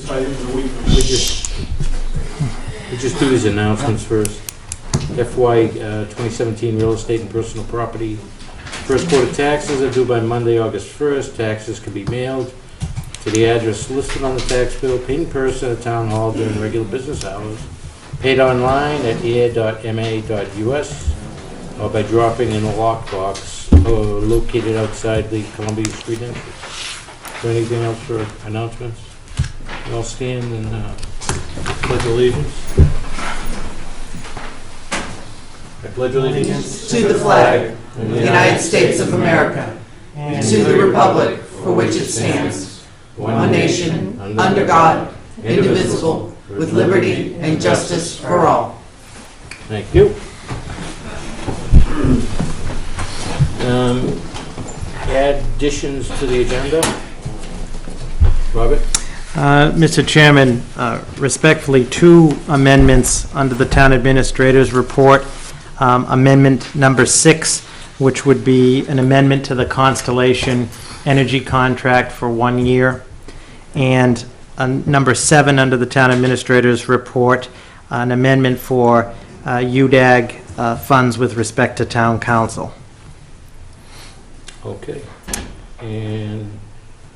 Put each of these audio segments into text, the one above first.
We just do these announcements first. FY 2017 real estate and personal property. First quarter taxes are due by Monday, August 1st. Taxes can be mailed to the address listed on the tax bill, paid in person at Town Hall during regular business hours, paid online at ayer.ma.us, or by dropping in a lockbox located outside the Columbia Street entrance. Is there anything else for announcements? You all stand and pledge allegiance. I pledge allegiance to the flag of the United States of America and to the republic for which it stands, one nation, under God, indivisible, with liberty and justice for all. Thank you. Additions to the agenda. Robert? Mr. Chairman, respectfully, two amendments under the Town Administrator's report. Amendment number 6, which would be an amendment to the Constellation Energy contract for 1 year. And number 7 under the Town Administrator's report, an amendment for UDAG funds with respect to Town Council. Okay. And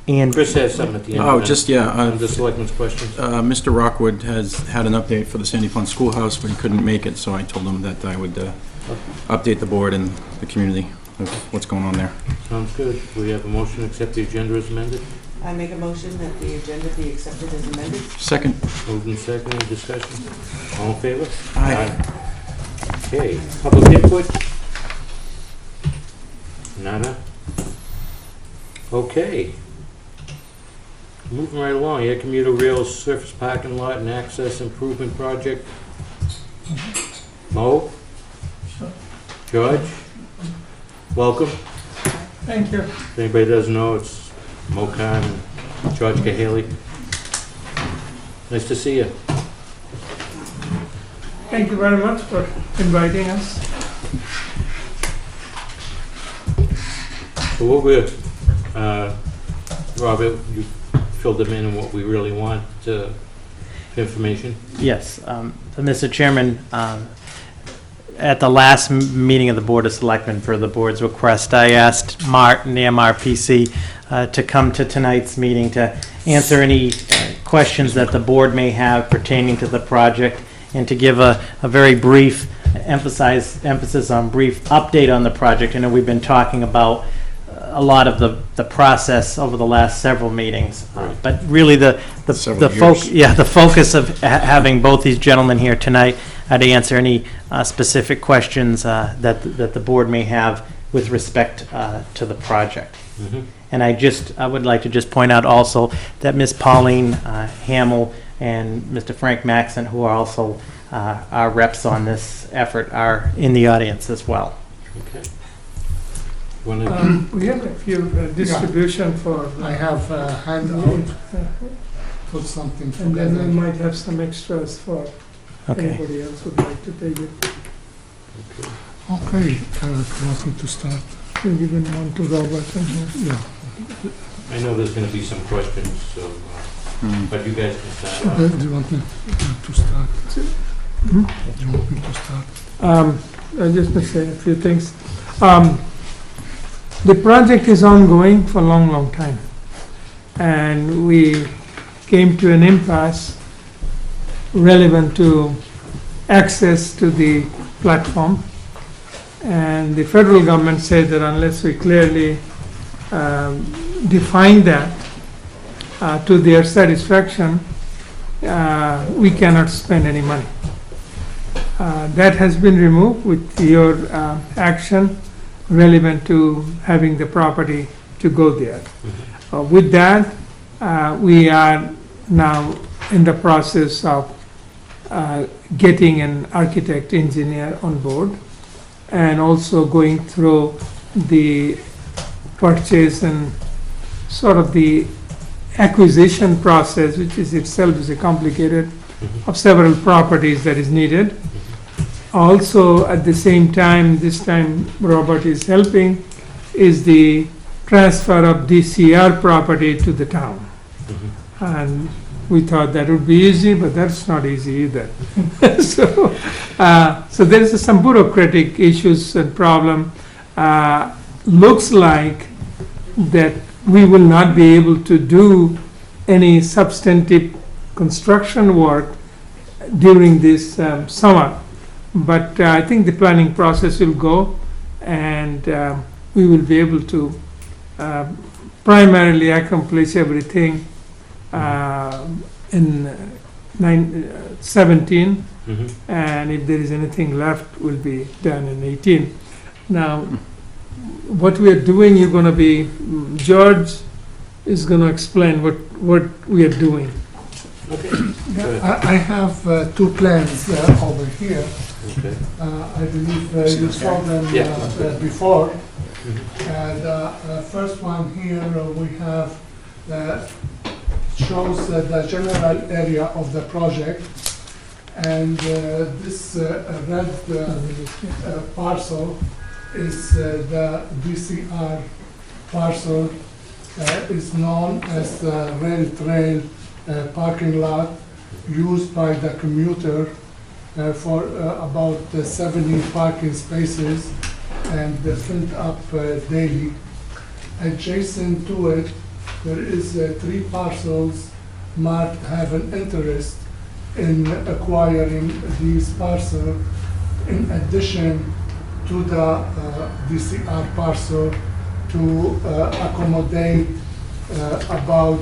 And Chris has something at the end. Oh, just, yeah. The selectmen's questions. Mr. Rockwood has had an update for the Sandy Pond Schoolhouse, but he couldn't make it, so I told him that I would update the board and the community of what's going on there. Sounds good. We have a motion to accept the agenda as amended. I make a motion that the agenda be accepted as amended. Second. Moved and seconded. Discussion. All in favor? Aye. Okay. Public input? Nada? Okay. Moving right along, Air Commuter Rail's surface parking lot and access improvement project. Mo? George? Welcome. Thank you. If anybody doesn't know, it's Mo Khan and George Cahaley. Nice to see you. Thank you very much for inviting us. So what we're, Robert, you filled them in on what we really want, information. yes, so Mr. Chairman, at the last meeting of the Board of Selectmen, for the board's request, I asked Martin, the MRPC, to come to tonight's meeting to answer any questions that the board may have pertaining to the project, and to give a very brief emphasis on brief update on the project. I know we've been talking about a lot of the process over the last several meetings, but really the focus of having both these gentlemen here tonight to answer any specific questions that the board may have with respect to the project. Mm-hmm. And I would like to just point out also that Ms. Pauline Hamill and Mr. Frank Maxon, who are also our reps on this effort, are in the audience as well. Okay. We have a few distribution for, I have a handout for something and then we together. might have some extras for Okay. anybody else would like to take it. Okay, want me to start? We'll give one to Robert and here. Yeah. I know there's going to be some questions, so, but you guys can start off. Do you want me to start? Hmm? Do you want me to start? I just to say a few things. The project is ongoing for a long time, and we came to an impasse relevant to access to the platform, and the federal government said that unless we clearly define that to their satisfaction, we cannot spend any money. That has been removed with your action relevant to having the property to go there. With that, we are now in the process of getting an architect engineer on board, and also going through the purchase and sort of the acquisition process, which is itself is a complicated of several properties that is needed. Also, at the same time, this time Robert is helping, is the transfer of DCR property to the town. And We thought that would be easy, but that's not easy either. So there is some bureaucratic issues and problem. Looks like that we will not be able to do any substantive construction work during this summer. But I think the planning process will go, and we will be able to primarily accomplish everything in 17, Mhm. and if there is anything left, will be done in 18. Now, what we are doing, you're going to be, George is going to explain what we are doing. Okay. Yeah, Good. I have two plans over here. Okay. I believe you saw them Yeah. before. Mhm. The first one here we have shows the general area of the project, and this red parcel is the DCR parcel, is known as the rail trail parking lot used by the commuter for about 70 parking spaces and filled up daily. Adjacent to it, there is three parcels marked have an interest in acquiring these parcels in addition to the DCR parcel to accommodate about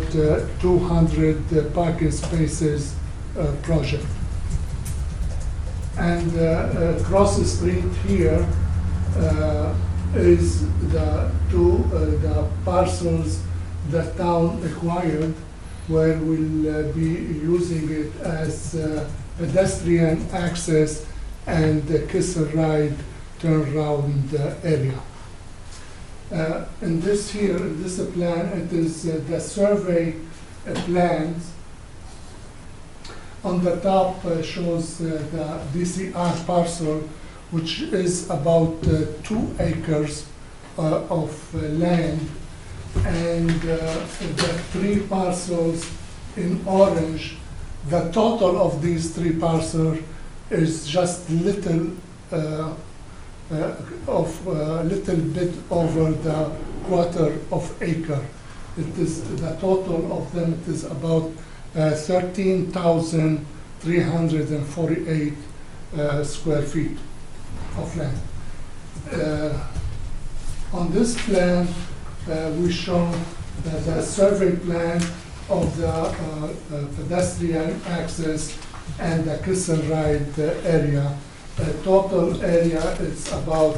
200 parking spaces project. And across the street here is the parcels that town acquired, where we'll be using it as pedestrian access and kiss and ride turnaround area. In this here, this plan, it is the survey plans. On the top shows the DCR parcel, which is about 2 acres of land, and the three parcels in orange. The total of these three parcels is just little little bit over the quarter of acre. It is the total of them. It is about 13,348 square feet of land. On this plan, we show the survey plan of the pedestrian access and the kiss and ride area. Total area is about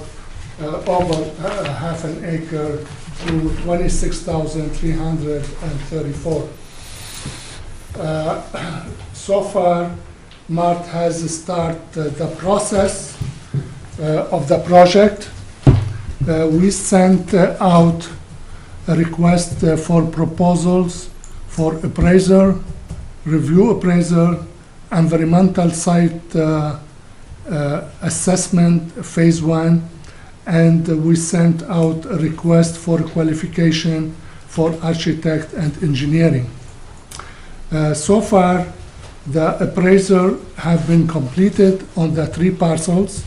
over half an acre to 26,334. So far, Mart has started the process of the project. We sent out a request for proposals for appraiser, review appraiser, environmental site assessment phase 1, and we sent out a request for qualification for architect and engineering. So far, the appraiser have been completed on the three parcels,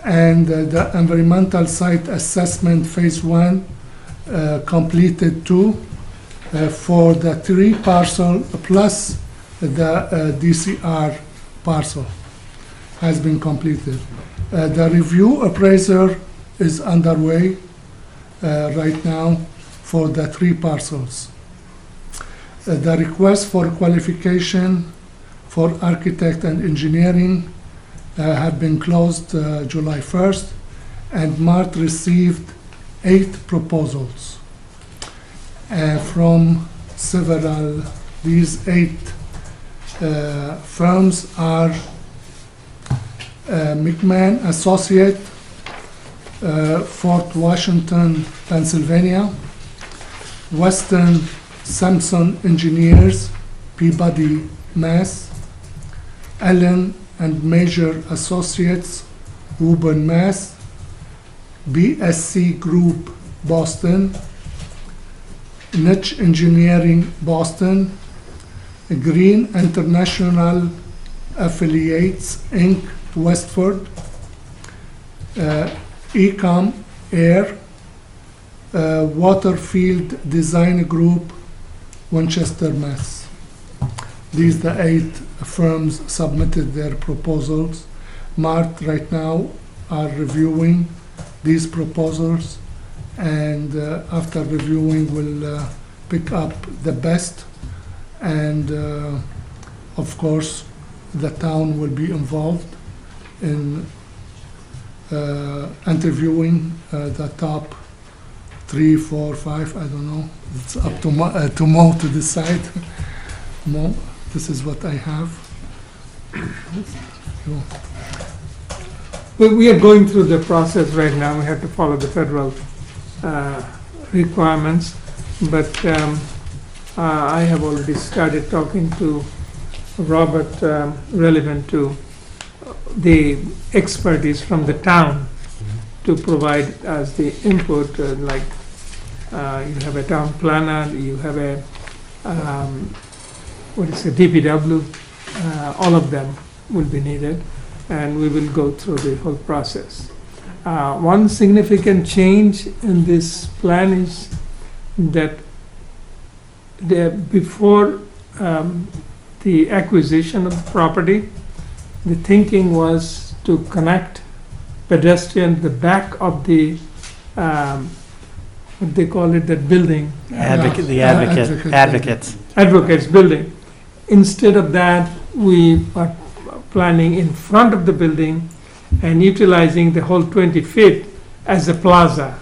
and the environmental site assessment phase 1 completed too for the three parcel plus the DCR parcel has been completed. The review appraiser is underway right now for the three parcels. The request for qualification for architect and engineering have been closed July 1st, and Mart received 8 proposals from several. These 8 firms are McMahon Associate, Fort Washington, Pennsylvania; Western Sampson Engineers, Peabody, Mass; Allen and Major Associates, Woburn, Mass; BSC Group, Boston; Niche Engineering, Boston; Green International Affiliates, Inc., Westford, Ecom, Ayer, Waterfield Design Group, Winchester, Mass. These the 8 firms submitted their proposals. Mart right now are reviewing these proposals, and after reviewing will pick up the best, and of course the town will be involved in interviewing the top 3, 4, 5, I don't know. It's up to Mo to decide. Mo, this is what I have. Well, we are going through the process right now. We have to follow the federal requirements, but I have already started talking to Robert, relevant to the expertise from the town to provide us the input, like you have a town planner, you have a, DPW, all of them will be needed, and we will go through the whole process. One significant change in this plan is that before the acquisition of the property, the thinking was to connect pedestrian the back of the what they call it, that building, advocates building. Instead of that, we are planning in front of the building and utilizing the whole 20 feet as a plaza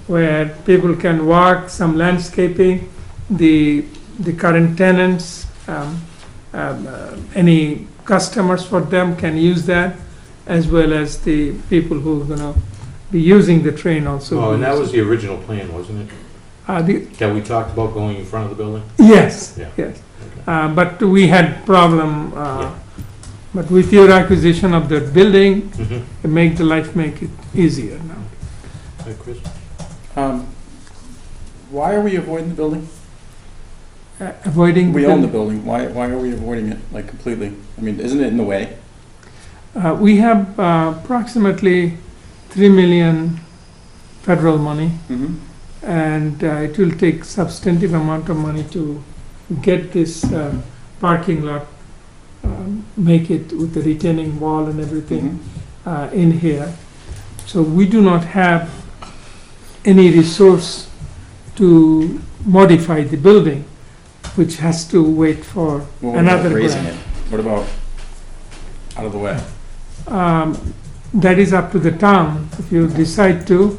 where people can walk, some landscaping, the current tenants, any customers for them can use that, as well as the people who are going to be using the train also. Oh, and that was the original plan, wasn't it? That we talked about going in front of the building? Yes, Yeah. yes. But we had problem, but with your acquisition of the building, Mm-hmm. make it easier now. Hi, Chris? Why are we avoiding the building? Avoiding. We own the building. Why are we avoiding it, like, completely? I mean, isn't it in the way? We have approximately 3 million federal money, Mm-hmm. and it will take substantive amount of money to get this parking lot, make it with the retaining wall and everything in here. So we do not have any resource to modify the building, which has to wait for What another about raising grant. it? What about out of the way? That is up to the town, if you decide to.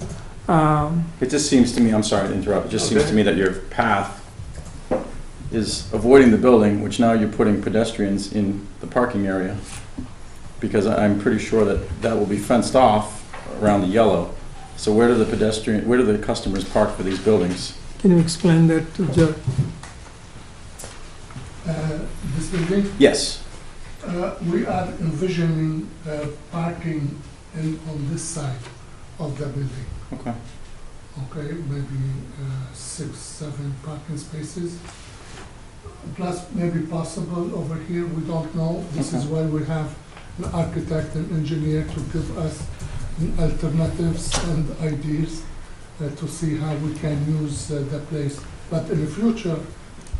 It just seems to me, I'm sorry to interrupt, it just seems Okay. to me that your path is avoiding the building, which now you're putting pedestrians in the parking area. Because I'm pretty sure that will be fenced off around the yellow. So where do the customers park for these buildings? Can you explain that to Joe? This building, Yes. we are envisioning parking on this side of the building. Okay. Okay, maybe 6, 7 parking spaces. Plus, maybe possible over here, we don't know. This is why we have an architect and engineer to give us alternatives and ideas to see how we can use the place. But in the future,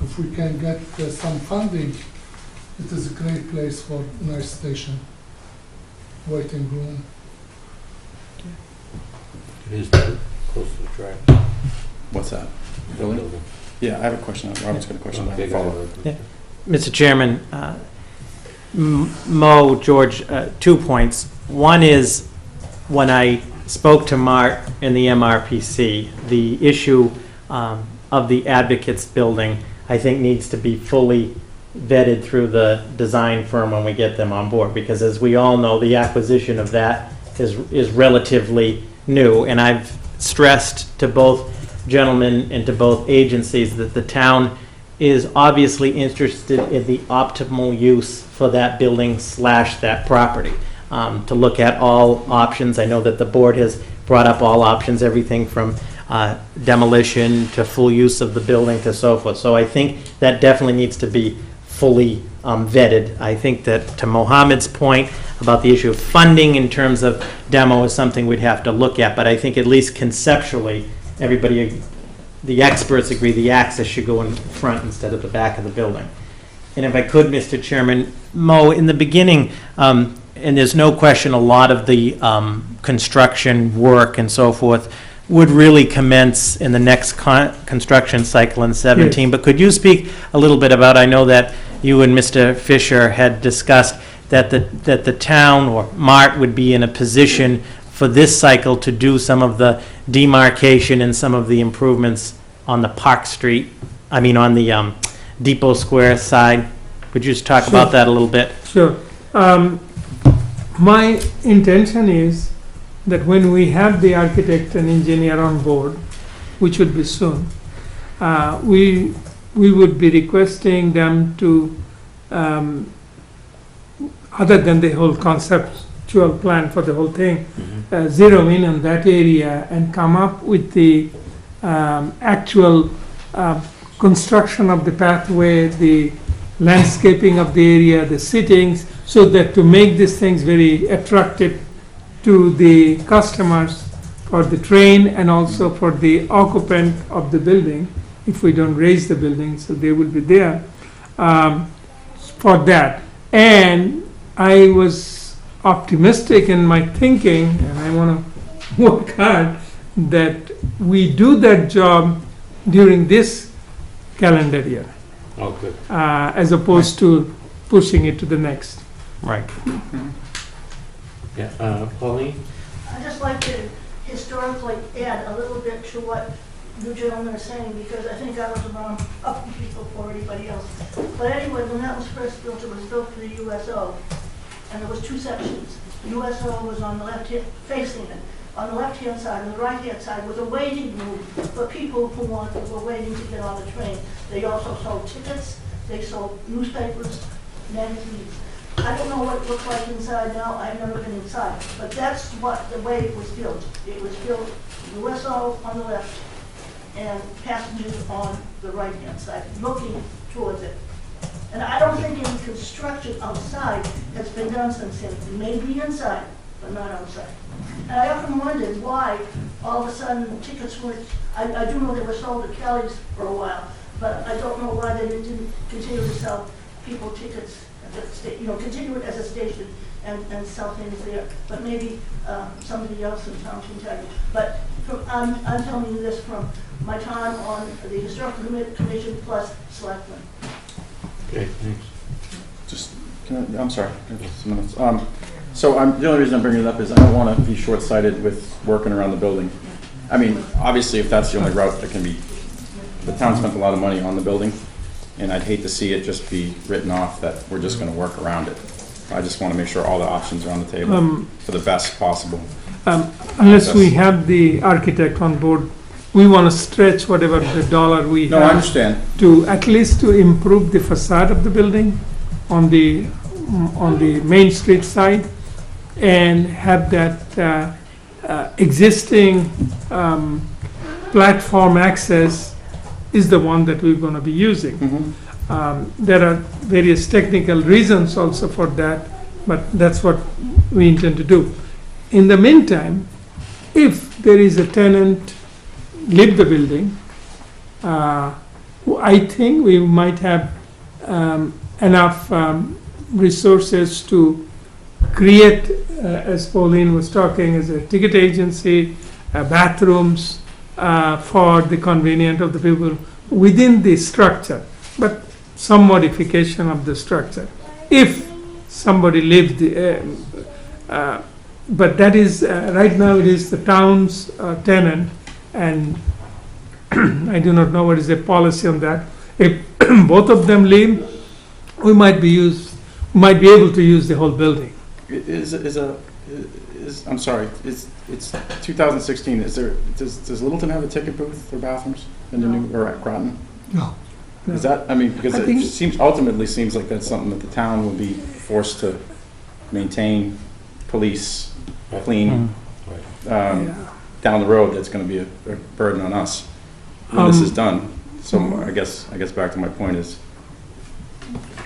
if we can get some funding, it is a great place for nice station, waiting room. It is close to the track. What's that? Building? Yeah, I have a question. Robert's got a question. I Okay, can follow. go ahead. Mr. Chairman, Mo, George, 2 points. One is, when I spoke to Mart in the MRPC, the issue of the Advocates building, I think, needs to be fully vetted through the design firm when we get them on board, because as we all know, the acquisition of that is relatively new, and I've stressed to both gentlemen and to both agencies that the town is obviously interested in the optimal use for that building / that property, to look at all options. I know that the board has brought up all options, everything from demolition to full use of the building to so forth. So I think that definitely needs to be fully vetted. I think that, to Mohammed's point about the issue of funding in terms of demo, is something we'd have to look at, but I think at least conceptually, everybody, the experts agree the access should go in front instead of the back of the building. And if I could, Mr. Chairman, Mo, in the beginning, and there's no question a lot of the construction work and so forth would really commence in the next construction cycle in 17. Yes. But could you speak a little bit about, I know that you and Mr. Fisher had discussed that the town or Mart would be in a position for this cycle to do some of the demarcation and some of the improvements on the Park Street, on the Depot Square side. Would you just talk Sure. about that a little bit? Sure. My intention is that when we have the architect and engineer on board, which would be soon, we would be requesting them to, other than the whole conceptual plan for the whole thing, zero in on that area and come up with the actual construction of the pathway, the landscaping of the area, the sittings, so that to make these things very attractive to the customers for the train and also for the occupant of the building, if we don't raise the building, so they will be there for that. And I was optimistic in my thinking, and I want to work hard that we do that job during this calendar year, Oh, good. as opposed to pushing it to the next. Right. Yeah, Pauline? I'd just like to historically add a little bit to what you gentlemen are saying, because I think I was around up before anybody else. But anyway, when that was first built, it was built for the USO, and there was two sections. USO was on the left hand, facing it. On the left-hand side and the right-hand side was a waiting room for people who were waiting to get on the train. They also sold tickets, they sold newspapers, magazines. I don't know what it looked like inside now, I've never been inside, but that's what, the way it was built. It was built USO on the left and passengers on the right-hand side, looking towards it. And I don't think any construction outside has been done since then. It may be inside, but not outside. And I often wondered why all of a sudden tickets were, I do know they were sold at Kelly's for a while, but I don't know why they didn't continue to sell people tickets at the continue it as a station and sell things there. But maybe somebody else in town can tell you. But I'm telling you this from my time on the Historical Commission plus Selectmen. Okay, thanks. Just, I'm sorry, some minutes. So the only reason I'm bringing it up is I don't want to be short-sighted with working around the building. I mean, obviously, if that's the only route that can be, the town spent a lot of money on the building, and I'd hate to see it just be written off that we're just going to work around it. I just want to make sure all the options are on the table for the best possible. Unless we have the architect on board, we want to stretch whatever the dollar we No, I have understand. to at least to improve the facade of the building on the Main Street side, and have that existing platform access is the one that we're going to be using. There are various technical reasons also for that, but that's what we intend to do. In the meantime, if there is a tenant leave the building, I think we might have enough resources to create, as Pauline was talking, as a ticket agency, bathrooms for the convenience of the people within the structure, but some modification of the structure. If somebody lived, but that is, right now it is the town's tenant, and I do not know what is the policy on that. If both of them leave, we might be able to use the whole building. I'm sorry, it's 2016, does Littleton have a ticket booth or bathrooms in the new, or at Groton? No. Is that, I mean, because I think- it ultimately seems like that's something that the town will be forced to maintain, police, clean, Yeah. down the road. That's gonna be a burden on us when this is done. So I guess back to my point is,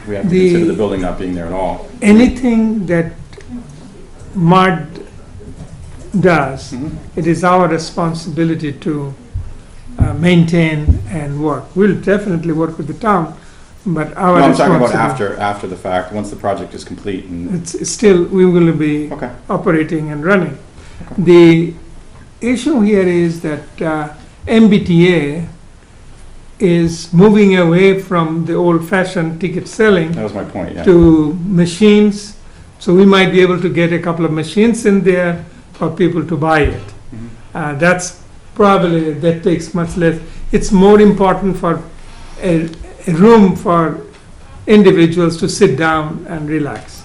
we have to The- consider the building not being there at all. Anything that Mart does, it is our responsibility to maintain and work. We'll definitely work with the town, but our No, I'm talking about responsibility. after the fact, once the project is complete and, It's still, we will be okay. operating and running. The issue here is that MBTA is moving away from the old-fashioned ticket selling That was my point, yeah. to machines. So we might be able to get a couple of machines in there for people to buy it. That's probably, that takes much less. It's more important for a room for individuals to sit down and relax.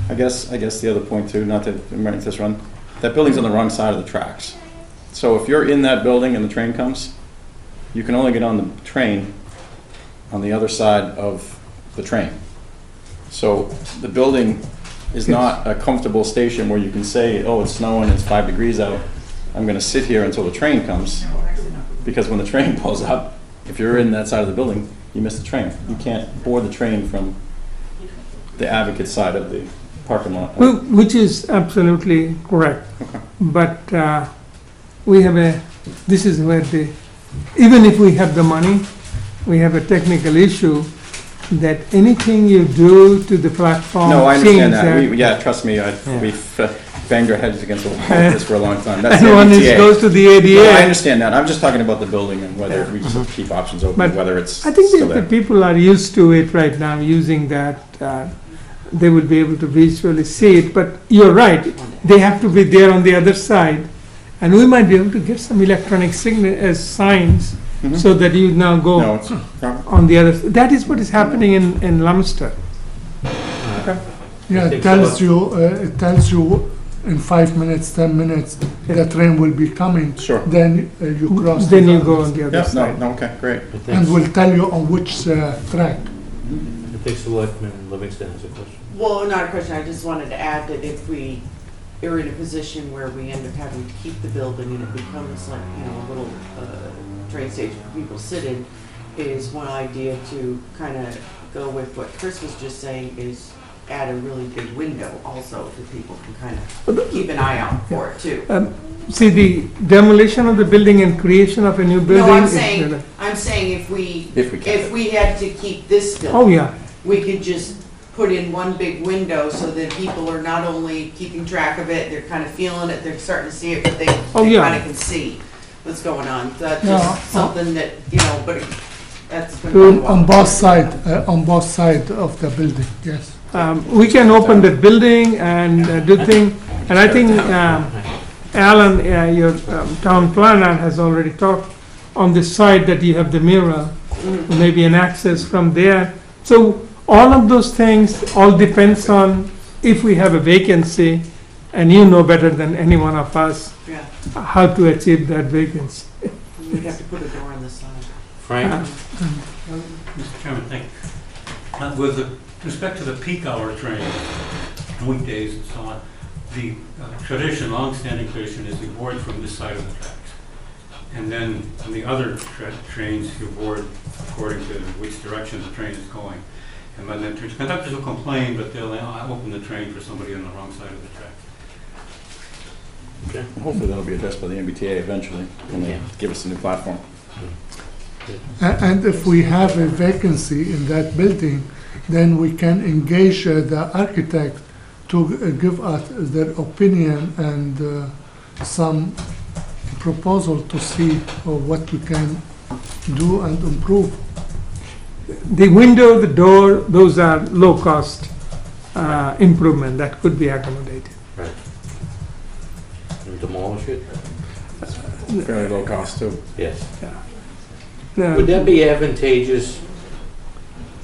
I guess the other point too, not to make this run, that building's on the wrong side of the tracks. So if you're in that building and the train comes, you can only get on the train on the other side of the train. So the building is not a comfortable station where you can say, oh, it's snowing, it's 5 degrees out. I'm gonna sit here until the train comes. Because when the train pulls up, if you're in that side of the building, you miss the train. You can't board the train from the Advocate side of the parking lot. Which is absolutely correct. Okay. But we have this is where even if we have the money, we have a technical issue that anything you do to the platform. No, I understand change that. Yeah, trust me, we've banged our heads against the wall with this for a long time. That's And the one MBTA. goes to the No, I ADA. understand that. I'm just talking about the building and whether we just keep options open, But whether it's I think still that the there. people are used to it right now, using that. They will be able to visually see it, but you're right, they have to be there on the other side. And we might be able to get some electronic signs so that you now go No, it's, on the other. That is what is happening in Lumster. Yeah, think it tells you in 5 minutes, 10 minutes, the train will be coming. sure. Then you cross. Then the you go others. on the other Yeah, side. no, okay, great. I think, And will tell you on which track. I think Selectman Livingston has a question. Well, not a question, I just wanted to add that if we are in a position where we end up having to keep the building and it becomes like, a little train station for people to sit in, is one idea to kind of go with what Chris was just saying, is add a really big window also, so people can kind of keep an eye out for it too. See, the demolition of the building and creation of a new building. No, I'm is- saying if we If we can. had to keep this building. Oh, yeah. We could just put in one big window so that people are not only keeping track of it, they're kind of feeling it, they're starting to see it, but they Oh, yeah. kind of can see what's going on. That's Yeah. just something that, but that's been going On well. both side of the building, yes. We can open the building and do things, and I think Alan, your town planner, has already talked on the side that you have the mural, maybe an access from there. So all of those things all depends on if we have a vacancy, and you know better than any one of us Yeah, how to achieve that vacancy. we'd have to put a door on the side. Frank? Mr. Chairman, thank you. With respect to the peak hour train, weekdays and so on, the tradition, long-standing tradition, is you board from this side of the tracks. And then on the other trains, you board according to which direction the train is going. And when the conductors will complain, but they'll open the train for somebody on the wrong side of the tracks. Hopefully that'll be addressed by the MBTA eventually, when they give us a new platform. And if we have a vacancy in that building, then we can engage the architect to give us their opinion and some proposal to see what we can do and improve. The window, the door, those are low-cost improvement that could be accommodated. Right. And demolish it? Fairly low cost too. Yes. Uh, Would that be advantageous?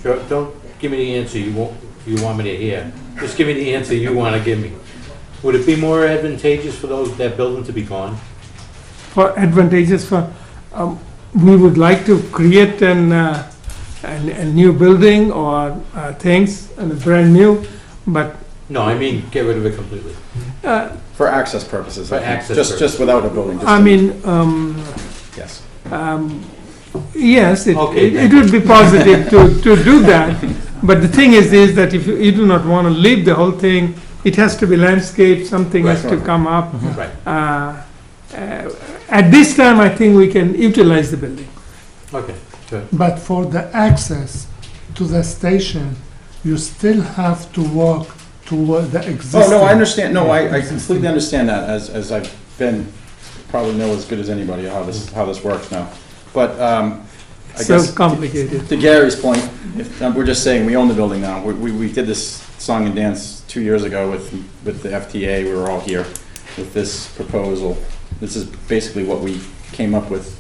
Sure, don't give me the answer you want me to hear. Just give me the answer you want to give me. Would it be more advantageous for that building to be gone? For advantages for, we would like to create a new building or things, and a brand new, but No, I mean, get rid of it completely. For access purposes. For I think. access Just purposes. without a building. just I a- mean, Yes. yes, Okay, it would be positive to do that. But the thing is that if you do not want to leave the whole thing, it has to be landscaped, something has to Right. come up. Right. At this time, I think we can utilize the building. Okay, good. But for the access to the station, you still have to walk to the existing. Oh, no, I understand, no, I completely understand that, as I've been, probably know as good as anybody how this works now. But, I So guess, complicated. to Gary's point, if, we're just saying, we own the building now. We did this song and dance 2 years ago with the FTA, we were all here with this proposal. This is basically what we came up with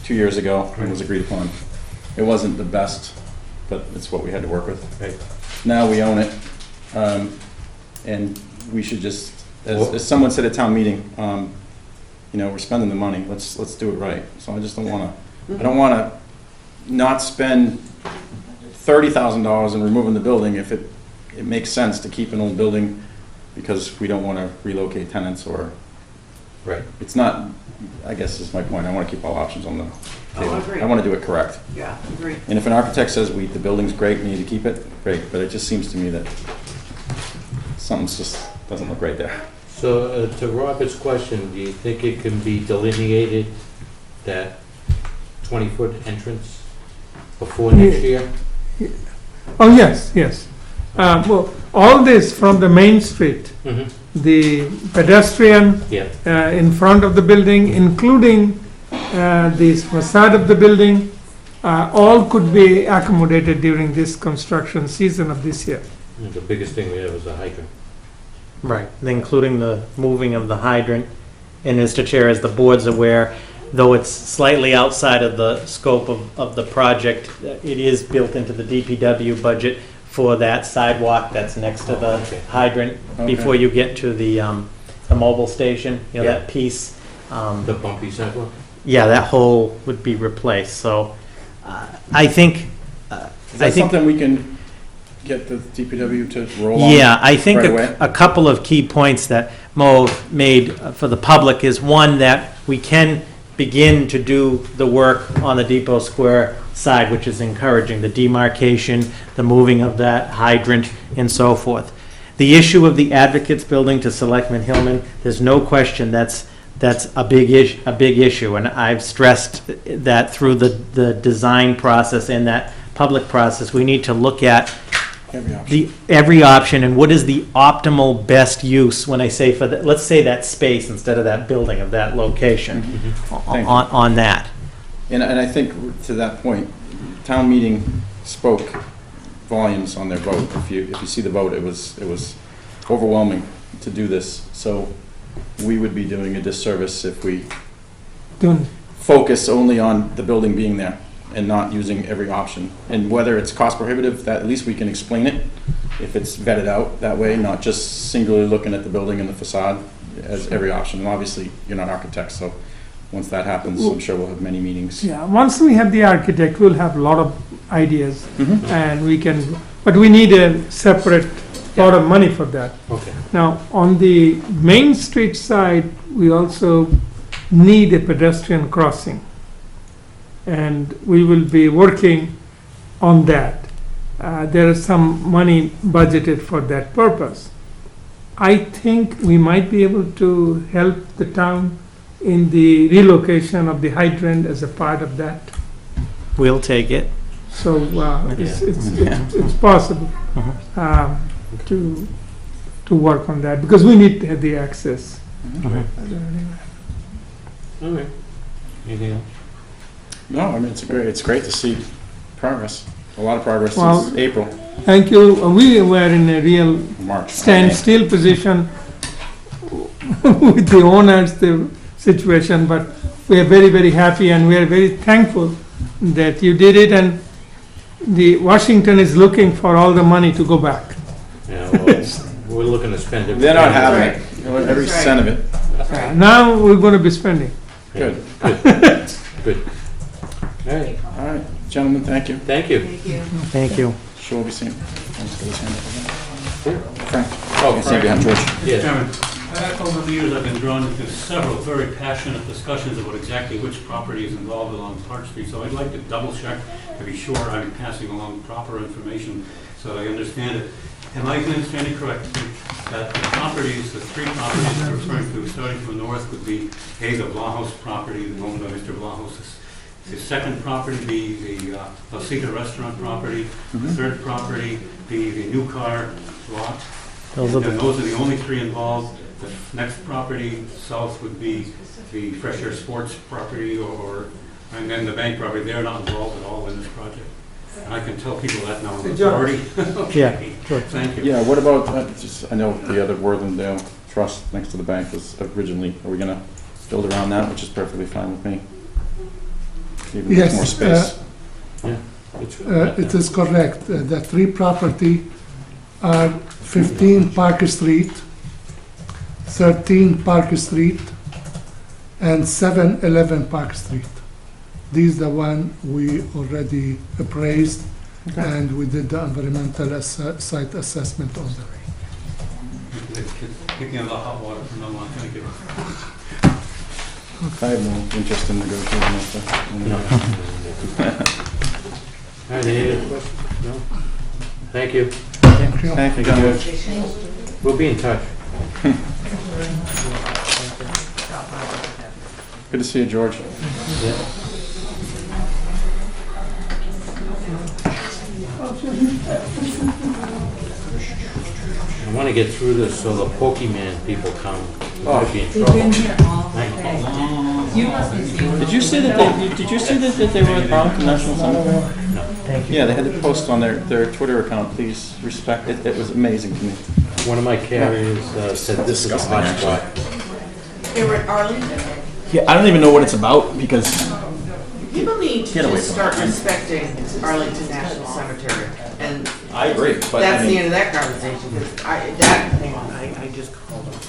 2 years ago and was agreed upon. It wasn't the best, but it's what we had to work with. Right. Now we own it, and we should just, as someone said at town meeting, you know, we're spending the money, let's do it right. So I just don't wanna, I don't wanna not spend $30,000 in removing the building if it makes sense to keep an old building because we don't wanna relocate tenants or, Right. it's not, I guess is my point, I wanna keep all options on the table. agree. I wanna do it correct. Yeah, agree. And if an architect says the building's great, we need to keep it, great, but it just seems to me that something's just, doesn't look right there. So to Robert's question, do you think it can be delineated, that 20-foot entrance before next year? Oh, yes, yes. Well, all this from the main street, Mm-hmm. the pedestrian Yeah, in front of the building, including the facade of the building, all could be accommodated during this construction season of this year. the biggest thing we have is a hydrant. Right, including the moving of the hydrant. And Mr. Chair, as the board's aware, though it's slightly outside of the scope of the project, it is built into the DPW budget for that sidewalk that's next to the Okay. hydrant before you get to the mobile station, you know, Yeah. that piece. The bumpy sidewalk? Yeah, that whole would be replaced, so I think, Is that something we can get the DPW to roll on? yeah, I think right away? a couple of key points that Mo made for the public is, one, that we can begin to do the work on the Depot Square side, which is encouraging, the demarcation, the moving of that hydrant, and so forth. The issue of the Advocates Building to Selectman Hillman, there's no question that's a big issue, and I've stressed that through the design process and that public process, we need to look at Every option. every option and what is the optimal best use, when I say let's say that space instead of that building of that location, Thank you. on that. And I think to that point, town meeting spoke volumes on their vote. If you see the vote, it was overwhelming to do this. So we would be doing a disservice if we Don't- focus only on the building being there and not using every option. And whether it's cost prohibitive, that at least we can explain it if it's vetted out that way, not just singularly looking at the building and the facade as every option. And obviously, you're not architects, so once that happens, I'm sure we'll have many meetings. Yeah, once we have the architect, we'll have a lot of ideas, Mhm. and we can, but we need a separate lot of money for that. Okay. Now, on the Main Street side, we also need a pedestrian crossing. And we will be working on that. There is some money budgeted for that purpose. I think we might be able to help the town in the relocation of the hydrant as a part of that. We'll take it. So it's possible to work on that, because we need to have the access. All right. Anything else? No, I mean, it's great to see progress, a lot of progress Well- since April, Thank you. We were in a real March. standstill position with the owners, the situation, but we are very, very happy, and we are very thankful that you did it, and the Washington is looking for all the money to go back. Yeah, well, we're looking to spend it. They're not having it, every cent of it. Now we're going to be spending. Yeah, Good. Good. All right, All right, gentlemen, thank you. thank you. Thank you. Thank you. Sure we'll be seeing. Let's get his hand up again. Who? Frank. Oh, Can't see behind George. Yes. Chairman, over the years, I've been drawn into several very passionate discussions about exactly which property is involved along Park Street, so I'd like to double check to be sure I'm passing along proper information so I understand it. Am I understanding correctly that the properties, the three properties you're referring to, starting from the north, would be A, the Blahouse property, owned by Mr. Blahouse. The second property be the Alcita restaurant property. The third property be the new car lot. Those are And the, those are the only three involved. The next property south would be the Fresh Air Sports property and then the bank property. They're not involved at all in this project. And I can tell people that now. Good job. Already. yeah, Okay. sure. Thank you. Yeah, what about, I know the other Worthingdale Trust next to the bank was originally, are we gonna build around that, which is perfectly fine with me? Even with Yes, more space. It is correct. The three property are 15 Park Street, 13 Park Street, and 711 Park Street. These the one we already appraised, and we did the environmental site assessment on them. Picking up the hot water from now on. Thank you. I have no interest in negotiating with the. No. All right, any other questions? No? Thank you. Thank you. Thank you, George. We'll be in touch. Good to see you, George. Yeah. I want to get through this so the Pokemon people come. We might be in trouble. Did you see that they were at Arlington National Cemetery? Thank you. Yeah, they had to post on their Twitter account, please respect it. It was amazing to me. One of my carriers said this is a hot spot. They were at Arlington. Yeah, I don't even know what it's about because People need to Get away just from start respecting Arlington National Cemetery, and I agree, but I that's the mean, end of that conversation, because I just called them.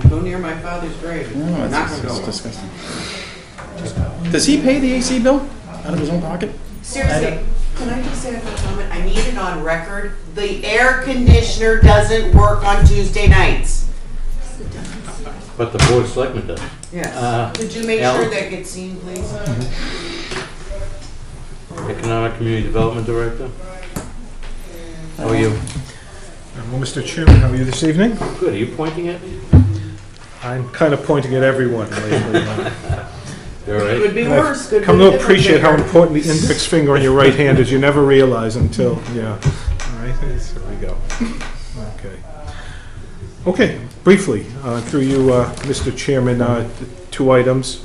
Go near my father's grave. no, I'm not it's gonna go. disgusting. Does he pay the AC bill out of his own pocket? Seriously, can I just say a quick comment? I need it on record. The air conditioner doesn't work on Tuesday nights. But the Board of Selectmen does. Yes. Could you make Alan? sure that gets seen, please? Economic Community Development Director. How are you? Well, Mr. Chairman, how are you this evening? Good. Are you pointing at me? I'm kind of pointing at everyone lately. You all right? Could be worse. Could Come be to different appreciate how bigger. important the index finger on your right hand is. You never realize until, yeah. All right, there we go. Okay. Okay, briefly, through you, Mr. Chairman, two items.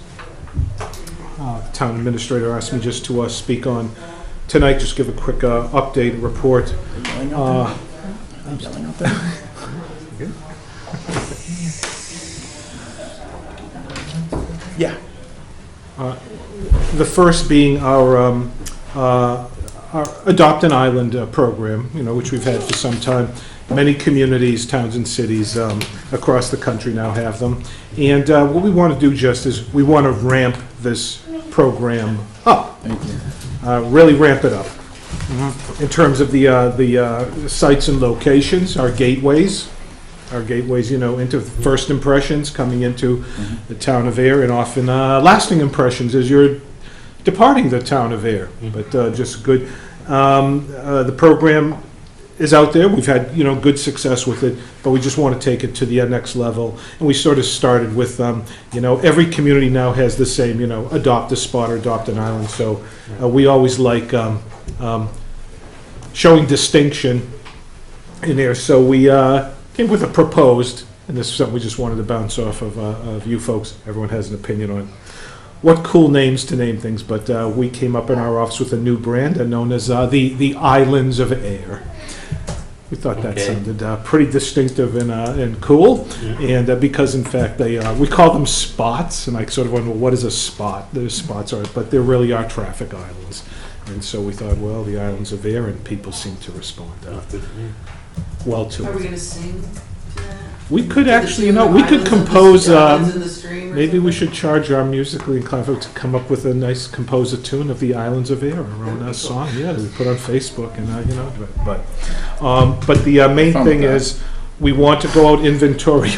The Town Administrator asked me just to speak on tonight, just give a quick update, report. I'm yelling out there. Yeah. The first being our Adopt an Island program, which we've had for some time. Many communities, towns and cities across the country now have them. And what we want to do just is we want to ramp this program up. Thank you. Really ramp it up. In terms of the sites and locations, our gateways, into first impressions coming into the town of Ayer, and often lasting impressions as you're departing the town of Ayer. But just good. The program is out there. We've had good success with it, but we just want to take it to the next level. And we sort of started with every community now has the same adopt a spot or adopt an island. So we always like showing distinction in there. So we came with a proposed, and this is something we just wanted to bounce off of you folks. Everyone has an opinion on what cool names to name things, but we came up in our office with a new brand known as the Islands of Ayer. We thought that Okay. sounded pretty distinctive and cool, and because in fact we call them spots, and I sort of wonder, well, what is a spot? Those spots are, but there really are traffic islands, and so we thought, well, the Islands of Ayer, and people seem to respond Good to me. well to Are we it. gonna sing to that? We could To the actually, tune of we could Islands of the- compose. Islands in the Stream or Maybe we something? should charge our musically inclined folks to come up with a nice compose a tune of the Islands of Ayer, our own song. Yeah, that we put on Facebook and but the main Fun thing with that. is we want to go out inventory.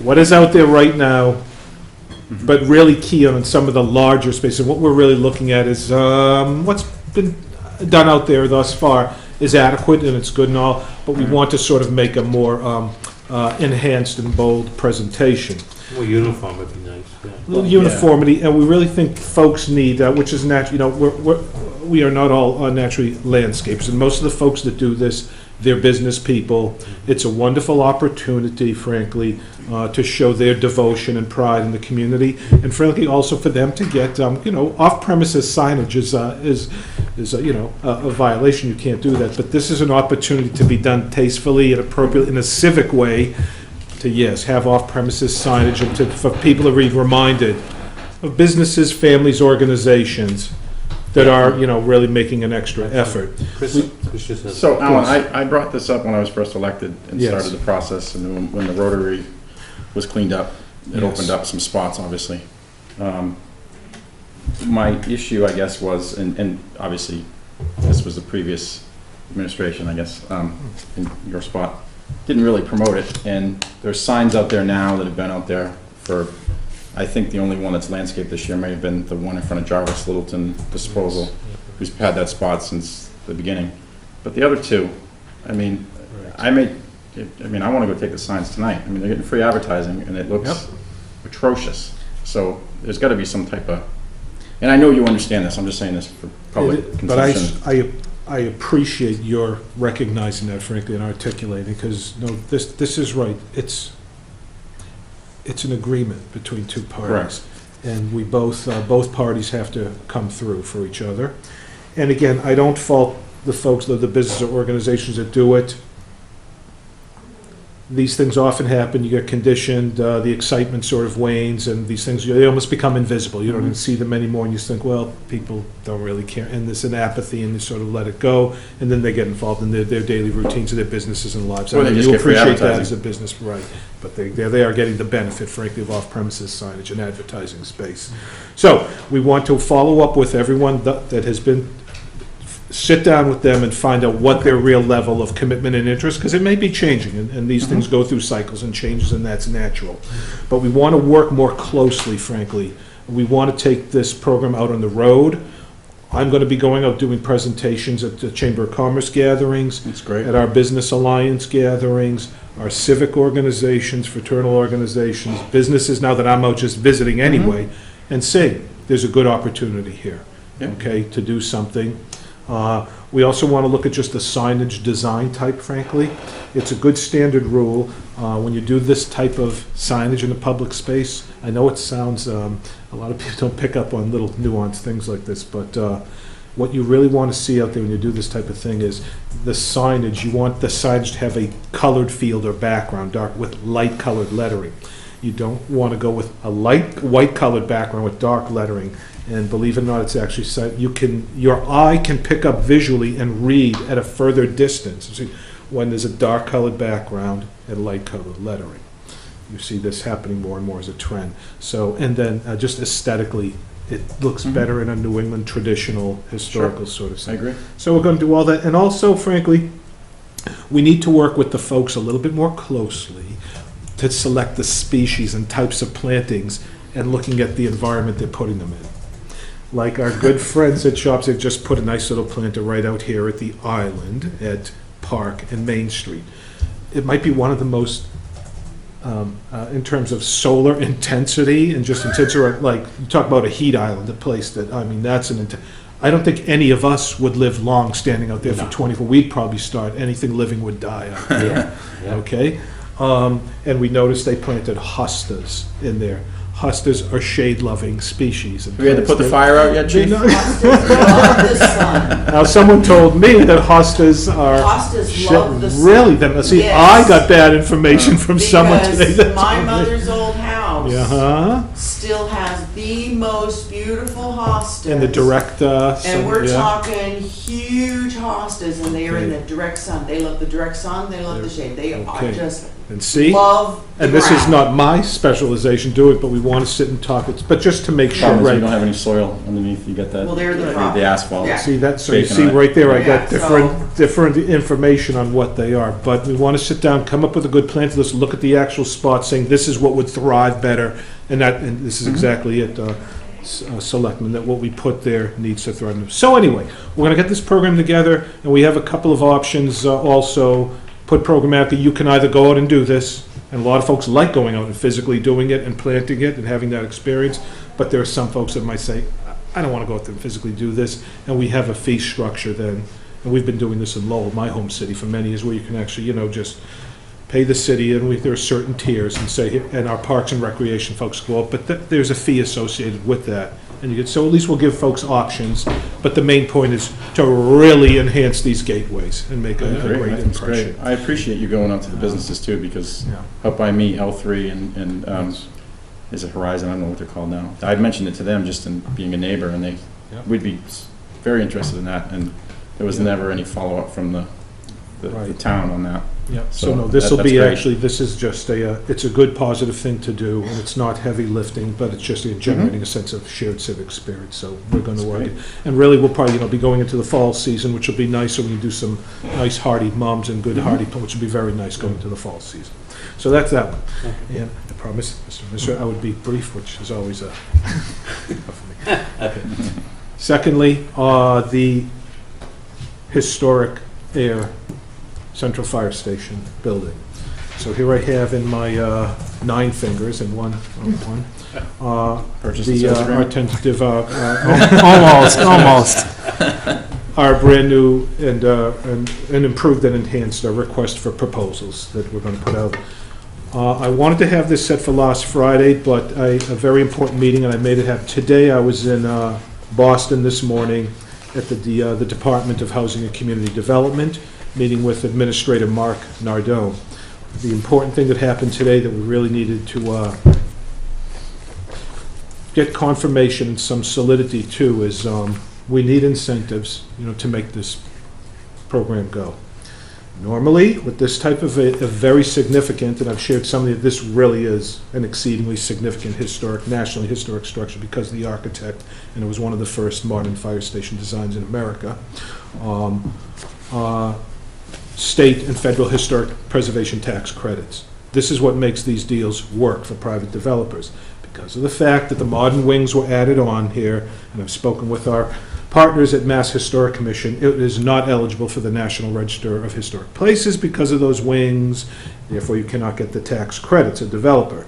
What is out there right now but really key on some of the larger spaces. What we're really looking at is what's been done out there thus far is adequate and it's good and all, but we want to sort of make a more enhanced and bold presentation. More uniform would be nice, yeah. A little uniformity, and we really think folks need, which is natural, we are not all naturally landscapers, and most of the folks that do this, they're business people. It's a wonderful opportunity, frankly, to show their devotion and pride in the community, and frankly, also for them to get, off-premises signage is a violation. You can't do that, but this is an opportunity to be done tastefully and appropriately in a civic way. To, yes, have off-premises signage and for people to be reminded of businesses, families, organizations that are, really making an extra effort. Chris just has. So, Alan, I brought this up when I was first elected and Yes. started the process, and when the Rotary was cleaned up, it Yes. opened up some spots, obviously. My issue, I guess, was, and obviously, this was the previous administration, I guess, in your spot, didn't really promote it, and there's signs out there now that have been out there for, I think the only one that's landscaped this year may have been the one in front of Jarvis Littleton Disposal, who's had that spot since the beginning. But the other two, I want to go take the signs tonight. I mean, they're getting free advertising, and it looks atrocious. So there's got to be some type of, and I know you understand this, I'm just saying this for public consumption. But I appreciate your recognizing that, frankly, and articulating, because, this is right. It's an agreement between two parties. Correct. And we both parties have to come through for each other. And again, I don't fault the folks, the business or organizations that do it. These things often happen, you get conditioned, the excitement sort of wanes, and these things, they almost become invisible. You don't even see them anymore, and you think, well, people don't really care, and there's an apathy, and they sort of let it go, and then they get involved in their daily routines of their businesses and lives. Or they just You get free appreciate that advertising. as a business, right, but they are getting the benefit, frankly, of off-premises signage and advertising space. So, we want to follow up with everyone that has been, sit down with them and find out what their real level of commitment and interest, because it may be changing, and these things go through cycles and changes, and that's natural. But we want to work more closely, frankly. We want to take this program out on the road. I'm going to be going out doing presentations at the Chamber of Commerce gatherings, That's great. at our Business Alliance gatherings, our civic organizations, fraternal organizations, businesses, now that I'm out just visiting anyway, and saying, there's a good opportunity here, Yeah. okay, to do something. We also want to look at just the signage design type, frankly. It's a good standard rule. When you do this type of signage in a public space, I know it sounds, a lot of people don't pick up on little nuanced things like this, but what you really want to see out there when you do this type of thing is the signage. You want the signage to have a colored field or background, dark, with light colored lettering. You don't want to go with a light white colored background with dark lettering. And believe it or not, it's actually, your eye can pick up visually and read at a further distance. See, when there's a dark colored background and light colored lettering. You see this happening more and more as a trend. So, and then just aesthetically, it looks better in a New England traditional, historical sort of I thing. agree. So we're going to do all that. And also, frankly, we need to work with the folks a little bit more closely to select the species and types of plantings and looking at the environment they're putting them in. Like our good friends at Shops, they've just put a nice little planter right out here at the island at Park and Main Street. It might be one of the most, in terms of solar intensity and just intensity, like, you talk about a heat island, a place that, that's I don't think any of us would live long standing out there for 24. We'd probably start, anything living would die out there. Yeah. Okay? And we noticed they planted hostas in there. Hostas are shade-loving species. We had to put the fire out yet, Chief? Love the sun. Now, someone told me that hostas are... Hostas love the sun. Really? See, Yes. I got bad information from someone today. Because my mother's old house Uh-huh. still has the most beautiful hostas. And the direct, And we're yeah. talking huge hostas, and they are in the direct sun. They love the direct sun, they love the shade. They Okay. are just And see? love the And this is ground. not my specialization, do it, but we want to sit and talk, but just to make sure, Problem is you don't right? have any soil underneath, you got that, Well, they're the the problem. asphalt. Yeah. See that, so you Shaking see on it. right there, I Yeah, got different information on what they are. But we want to sit down, come up with a good plan for this, look at the actual spot, saying this is what would thrive better, and this is exactly it, Selectmen, that what we put there needs to thrive. So anyway, we're gonna get this program together, and we have a couple of options also, put programmatically, you can either go out and do this, and a lot of folks like going out and physically doing it and planting it and having that experience, but there are some folks that might say, I don't want to go out there and physically do this, and we have a fee structure then, and we've been doing this in Lowell, my home city, for many years, where you can actually, just pay the city, and there are certain tiers, and say, and our parks and recreation folks go up, but there's a fee associated with that. And you get, so at least we'll give folks options, but the main point is to really enhance these gateways and make a Great, great I think it's impression. great. I appreciate you going out to the businesses too, because Yeah. up by me, L3 and is it Horizon, I don't know what they're called now. I'd mentioned it to them just in being a neighbor, and we'd be very interested in that, and there was never any follow-up from the Right. town on that. Yeah, so So no, this will that's be great. actually, this is just it's a good positive thing to do, and it's not heavy lifting, but it's just generating a sense of shared civic spirit, so we're going to That's work great. it. And really, we'll probably, be going into the fall season, which will be nice, so we can do some nice hearty mums and good hearty, which will be very nice going into the fall season. So that's that one. And I promise, Mr. Minister, I would be brief, which is always a... Okay. Secondly, the historic Ayer Central Fire Station building. So here I have in my 9 fingers and one, Purchase and the, sales our agreement? tentative, Almost. our brand new and improved and enhanced request for proposals that we're going to put out. I wanted to have this set for last Friday, but a very important meeting, and I made it happen. Today, I was in Boston this morning at the Department of Housing and Community Development, meeting with Administrator Mark Nardone. The important thing that happened today that we really needed to get confirmation and some solidity to is we need incentives, to make this program go. Normally, with this type of a very significant, and I've shared some of it, this really is an exceedingly significant nationally historic structure because of the architect, and it was one of the first modern fire station designs in America. State and federal historic preservation tax credits. This is what makes these deals work for private developers. Because of the fact that the modern wings were added on here, and I've spoken with our partners at Mass Historic Commission, it is not eligible for the National Register of Historic Places because of those wings, therefore you cannot get the tax credits, a developer.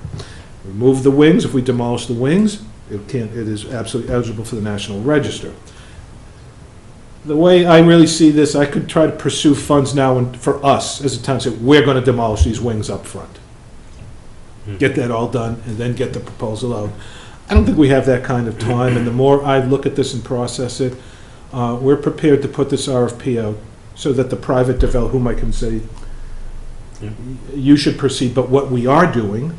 Remove the wings, if we demolish the wings, it is absolutely eligible for the National Register. The way I really see this, I could try to pursue funds now and for us as a town, say, we're going to demolish these wings up front. Get that all done and then get the proposal out. I don't think we have that kind of time, and the more I look at this and process it, we're prepared to put this RFP out so that the private developer, whom I can say, you should proceed, but what we are doing,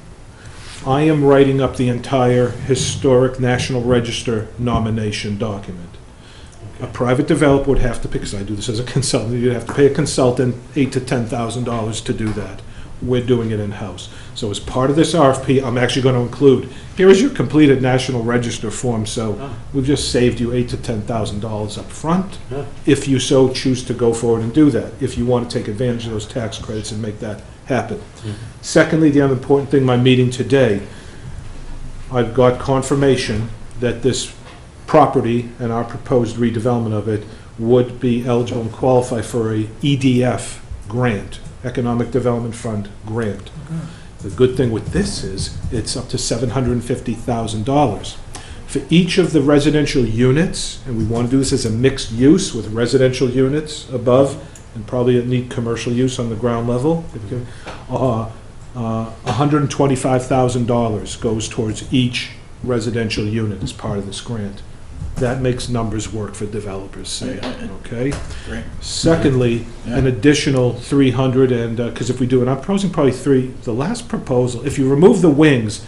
I am writing up the entire historic National Register nomination document. A private developer would have to pay, because I do this as a consultant, you'd have to pay a consultant $8,000 to $10,000 to do that. We're doing it in-house. So as part of this RFP, I'm actually going to include, here is your completed National Register form, so we've just saved you $8,000 to $10,000 up front, if you so choose to go forward and do that, if you want to take advantage of those tax credits and make that happen. Secondly, the other important thing, my meeting today, I've got confirmation that this property and our proposed redevelopment of it would be eligible and qualify for a EDF grant, Economic Development Fund grant. The good thing with this is it's up to $750,000. For each of the residential units, and we want to do this as a mixed use with residential units above and probably need commercial use on the ground level, $125,000 goes towards each residential unit as part of this grant. That makes numbers work for developers, say, okay? Great. Secondly, an additional 300, and, because if we do it, I'm proposing probably 3, the last proposal, if you remove the wings,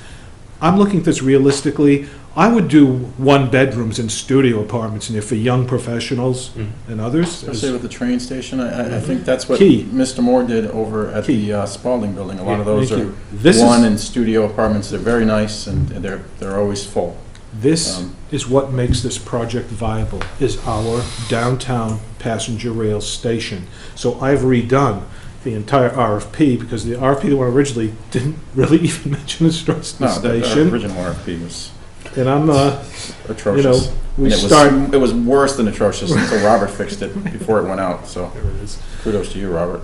I'm looking at this realistically. I would do one-bedrooms and studio apartments in there for young professionals and others. Especially with the train station, I think that's what Key. Mr. Moore did over at the Spalding Building. A lot of those Thank are you. This one is, and studio apartments. They're very nice, and they're always full. this is what makes this project viable, is our downtown passenger rail station. So I've redone the entire RFP, because the RFP, the one originally, didn't really even mention the Straston No, the station. original RFP was And I'm, atrocious. we And start. it was worse than atrocious until Robert fixed it before it went out, so There it is. kudos to you, Robert.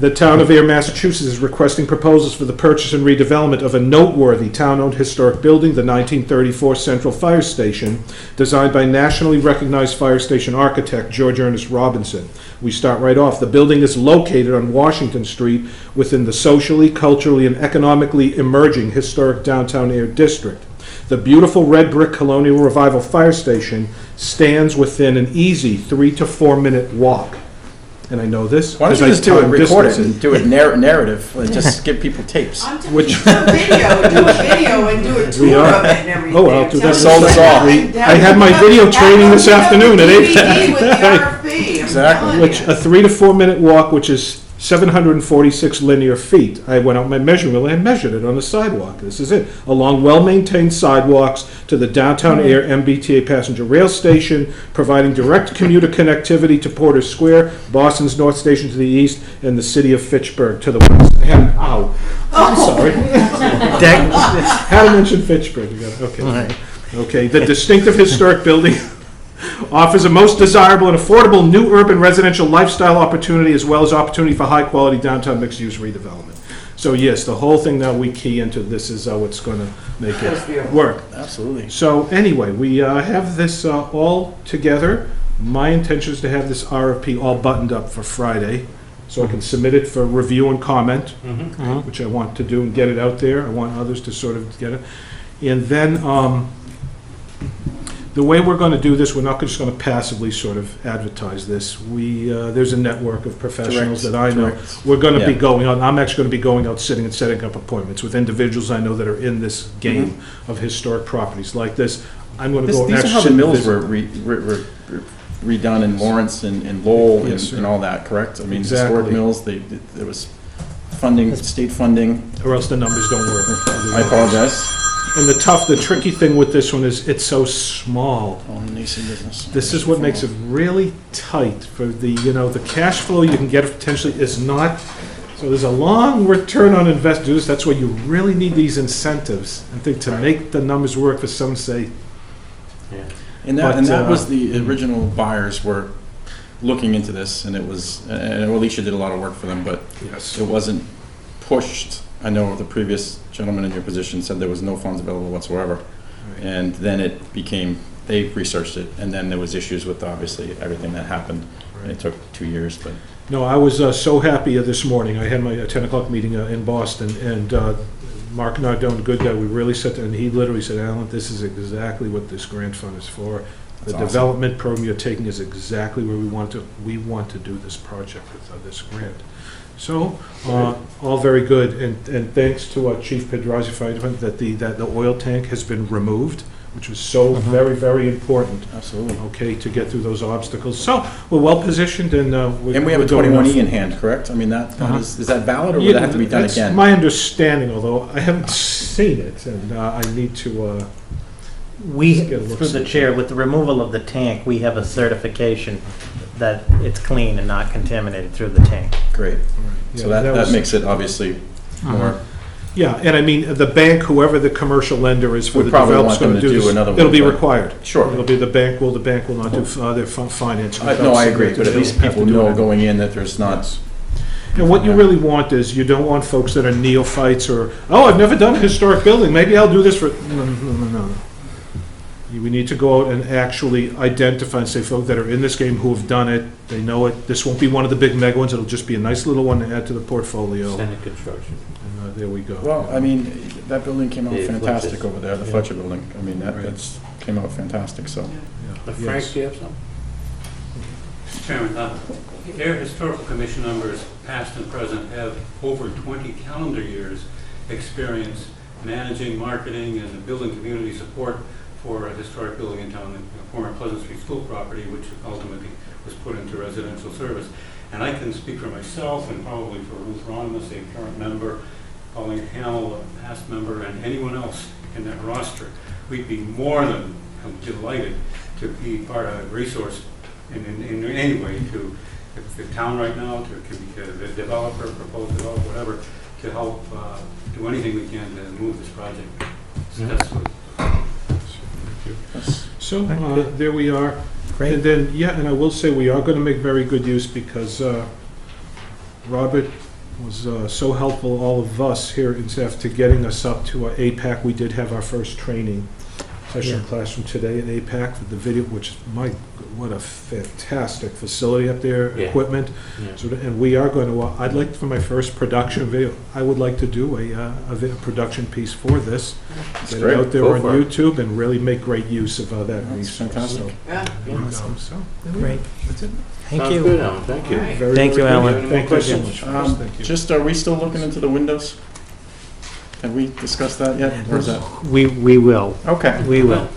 The town of Ayer, Massachusetts is requesting proposals for the purchase and redevelopment of a noteworthy town-owned historic building, the 1934 Central Fire Station, designed by nationally recognized fire station architect George Ernest Robinson. We start right off. The building is located on Washington Street within the socially, culturally, and economically emerging historic downtown Ayer district. The beautiful red brick Colonial Revival Fire Station stands within an easy 3 to 4 minute walk. And I know this. Why don't because you I just do it, time record it, distance and do it narrative, and just give people tapes. Which- Do a video and do a We tour are. of it and everything. Oh, I'll do that. Sold us all. I had my video training this afternoon at 8. DVD with the RFP, I'm Exactly. telling Which, you. a 3 to 4 minute walk, which is 746 linear feet. I went out my measuring wheel and measured it on the sidewalk. This is it. Along well-maintained sidewalks to the downtown Ayer MBTA passenger rail station, providing direct commuter connectivity to Porter Square, Boston's North Station to the east, and the city of Fitchburg to the west. And, ow, I'm sorry. Had to mention Fitchburg. You got- Okay. Okay, the distinctive historic building offers a most desirable and affordable new urban residential lifestyle opportunity, as well as opportunity for high-quality downtown mixed-use redevelopment. So yes, the whole thing now we key into this is what's going to make it work. Absolutely. So anyway, we have this all together. My intention is to have this RFP all buttoned up for Friday, so I can submit it for review and comment, which I want to do and get it out there. I want others to sort of get it. And then, the way we're going to do this, we're not just going to passively sort of advertise this. There's a network of professionals Direct, that I know. direct. We're going to be Yeah. going out, I'm actually going to be going out, sitting and setting up appointments with individuals I know that are in this game of historic properties like this. I'm going to go. These are how the actually mills visit- were redone in Lawrence and Lowell Yes, sir. and all that, correct? I mean, Exactly. historic mills, there was funding, state funding. Or else the numbers don't work. I apologize. And the tricky thing with this one is it's so small. Oh, nascent business. This is what makes it really tight for the, the cash flow you can get potentially is not, so there's a long return on investors. That's why you really need these incentives, I think, to make the numbers work for some say. And But, that was the original buyers were looking into this, and it was, and Alicia did a lot of work for them, but Yes. it wasn't pushed. I know the previous gentleman in your position said there was no funds available whatsoever. And then it became, they researched it, and then there was issues with obviously everything that happened. And it took 2 years, but No, I was so happy this morning. I had my 10 o'clock meeting in Boston, and Mark Nardone, good guy, we really sat there, and he literally said, Alan, this is exactly what this grant fund is for. The That's awesome. development program you're taking is exactly where we want to do this project with this grant. So, all very good, and thanks to Chief Pedrazi Fire Department that the oil tank has been removed, which was so very, very important, absolutely. okay, to get through those obstacles. So, we're well positioned, and And we have a 21E in hand, correct? I mean, that is that valid, or would that have to be done That's again? my understanding, although I haven't seen it, and I need to, We, Get a look. through the chair, with the removal of the tank, we have a certification that it's clean and not contaminated through the tank. Great. So yeah, that was- makes it obviously more, Yeah, and I mean, the bank, whoever the commercial lender is for We the probably development's want them gonna to do do this, another it'll one, be but- required. Sure. It'll be the bank will not do their financing. no, I agree, but at least They'll have to people do know it. going in that there's not, Yes. And what you really want is, you don't want folks that are neophytes or, oh, I've never done a historic building, maybe I'll do this for, no. We need to go out and actually identify and say folks that are in this game who have done it, they know it. This won't be one of the big mega ones, it'll just be a nice little one to add to the portfolio. Senate construction. And there we go. well, I mean, that building came out The fantastic Fletcher's. over there, the Yeah. Fletcher building. I mean, Right. that's came out fantastic, so. Frank, Yes. do you have something? Mr. Chairman, the Air Historical Commission members, past and present, have over 20 calendar years' experience managing, marketing, and building community support for a historic building in town, the former Pleasant Street School property, which ultimately was put into residential service. And I can speak for myself and probably for Ruth Ronimus, a current member, Pauline Hamill, a past member, and anyone else in that roster. We'd be more than delighted to be part of a resource in any way to the town right now, to the developer, proposed developer, whatever, to help do anything we can to move this project successfully. So, there we are. Great. And then, yeah, and I will say we are gonna make very good use because, Robert was, so helpful, all of us here in staff, to getting us up to our APAC. We did have our first training session classroom today at APAC with the video, which, what a fantastic facility up there, Yeah. equipment. Yeah. So, and we are going to, I'd like, for my first production video, I would like to do a production piece for this. That's Get it great. out there Go on for it. YouTube and really make great use of that That's resource. fantastic. Yeah. So, Great. that's it. Thank Sounds you. good, Alan, thank you. All right. Very, Thank you, very good. Alan. Any more Thank you so questions? much. Thank you. Just, are we still looking into the windows? Have we discussed that yet? Or is that? We will. Okay. We will.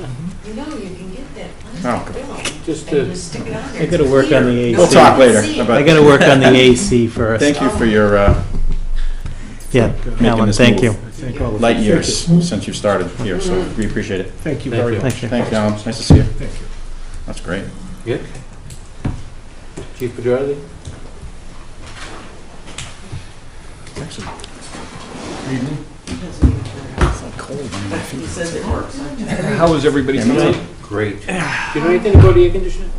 You know, you can get that Oh, plastic film Just and to, just stick it on there. I gotta work on the AC. We'll talk later I about. gotta work on the AC first. Thank you for your Yeah, Alan, this thank you. move. I thank all of you. light Thank years you. since you've started here, so we appreciate it. Thank you Thank very you. much. Thank you. Thank you, Alan. Nice to see you. Thank you. That's great. good? Chief Pedrotti? He says it works. How is everybody tonight? Great. Do you know anything about air conditioning?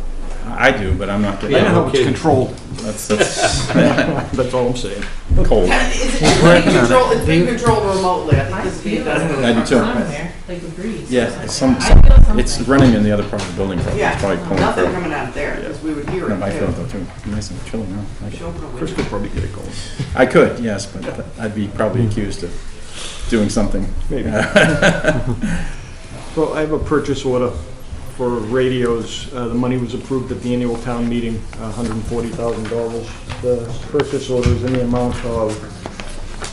I do, but I'm not I getting. know Yeah, how no it's kidding. controlled. That's That's all I'm saying. cold. It's being controlled, it's being controlled remotely. I think this is being done. I do too. Like a breeze. Yeah, I feel something. it's running in the other part of the building. Probably. Yeah, It's probably pulling nothing through. coming out of there, because we would hear No, it I feel it too. though too. Nice and chilly now. I like it. Show up in a Chris window. could probably get it going. I could, yes, but I'd be probably accused of doing something. Maybe. So I have a purchase order for radios. The money was approved at the annual town meeting, $140,000. The purchase order is in the amount of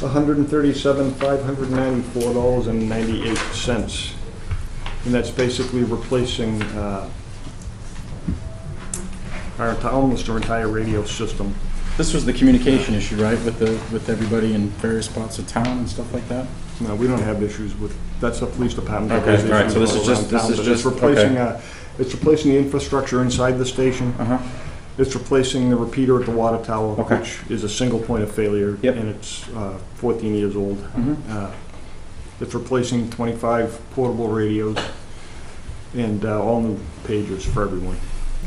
$137,594.98. And that's basically replacing almost our entire radio system. This was the communication issue, right, with everybody in various spots of town and stuff like that? No, we don't have issues with, that's the police department. Okay, all right, so this is just- this is It's just- replacing, it's replacing the infrastructure inside the station. Uh-huh. It's replacing the repeater at the water tower, Okay. which is a single point of failure. Yep. And it's 14 years old. Mhm. It's replacing 25 portable radios and all new pages for everyone.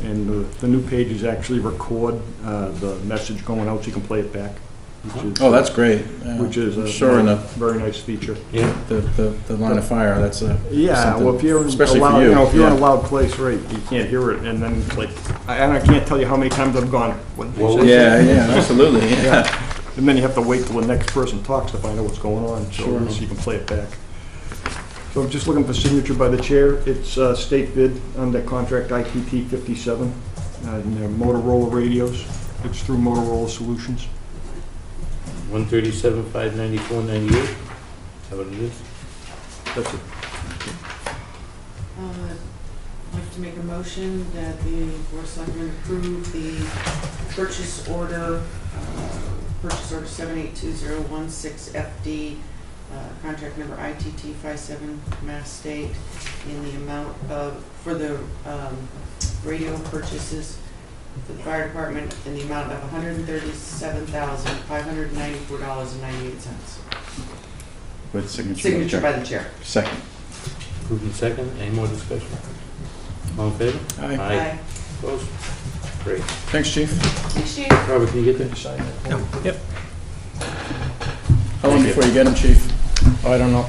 And the new pages actually record the message going out so you can play it back. Which is, Oh, that's great. Yeah. which is a Sure enough, very nice feature. Yeah. the line of fire, that's a. Yeah, something- well, if you're in a especially for loud, you, if you're in a yeah. loud place, right, you can't hear it, and then it's like, I can't tell you how many times I've gone, what did they What say? was Yeah, absolutely, yeah. And then you have to wait till the next person talks to find out what's going on, so Sure. you can play it back. So I'm just looking for signature by the chair. It's state bid under contract ITT 57, and they're Motorola radios. It's through Motorola Solutions. 137,594.98. Is that what it is? That's it. I'd like to make a motion that the Board of Selectmen approve the purchase order 7820016 FD, contract number ITT 57 Mass State, in the amount of, for the radio purchases for the fire department, in the amount of $137,594.98. With signature. Signature by the chair. Second. Moved in second. Any more discussion? All in favor? Aye. Aye. Opposed? Great. Thanks, chief. Thanks, Chief. Robert, can you get that? Yep. How long before you get him, chief? I don't know.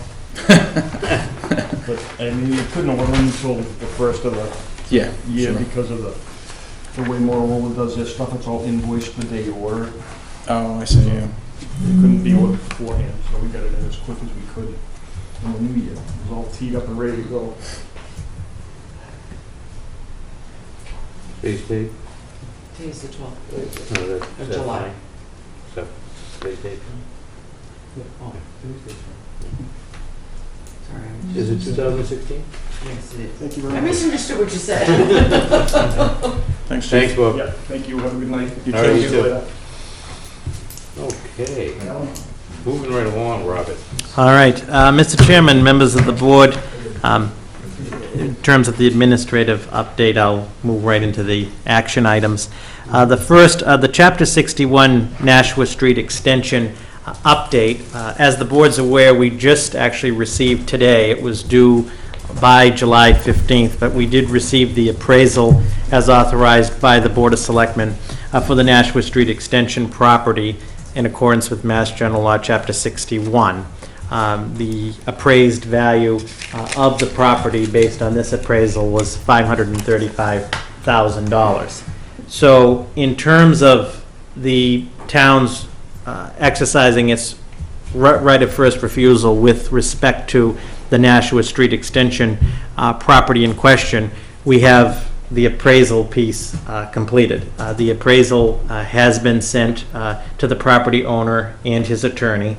But, I mean, you couldn't order them until the first of the Yeah. year sure. because of the way Motorola does their stuff. It's all invoiced the day you order it. Oh, I see, yeah. It couldn't be ordered beforehand, so we got it in as quick as we could in the new year. It was all teed up and ready to go. Today's date? Today's the 12th. No, that's July. fine. So, today's date? Oh, today's date. Is it 2016? Thank you I very much. misunderstood what you said. Thanks, Chief. Thanks, Bob. Yeah, thank you, have a good night. All right, you See you too. later. Okay, moving right along, Robert. All right, Mr. Chairman, members of the board, in terms of the administrative update, I'll move right into the action items. The first, the Chapter 61 Nashua Street Extension update. As the board's aware, we just actually received today, it was due by July 15th, but we did receive the appraisal as authorized by the Board of Selectmen for the Nashua Street Extension property in accordance with Mass General Law, Chapter 61. The appraised value of the property based on this appraisal was $535,000. So in terms of the town's exercising its right of first refusal with respect to the Nashua Street Extension property in question, we have the appraisal piece completed. The appraisal has been sent to the property owner and his attorney.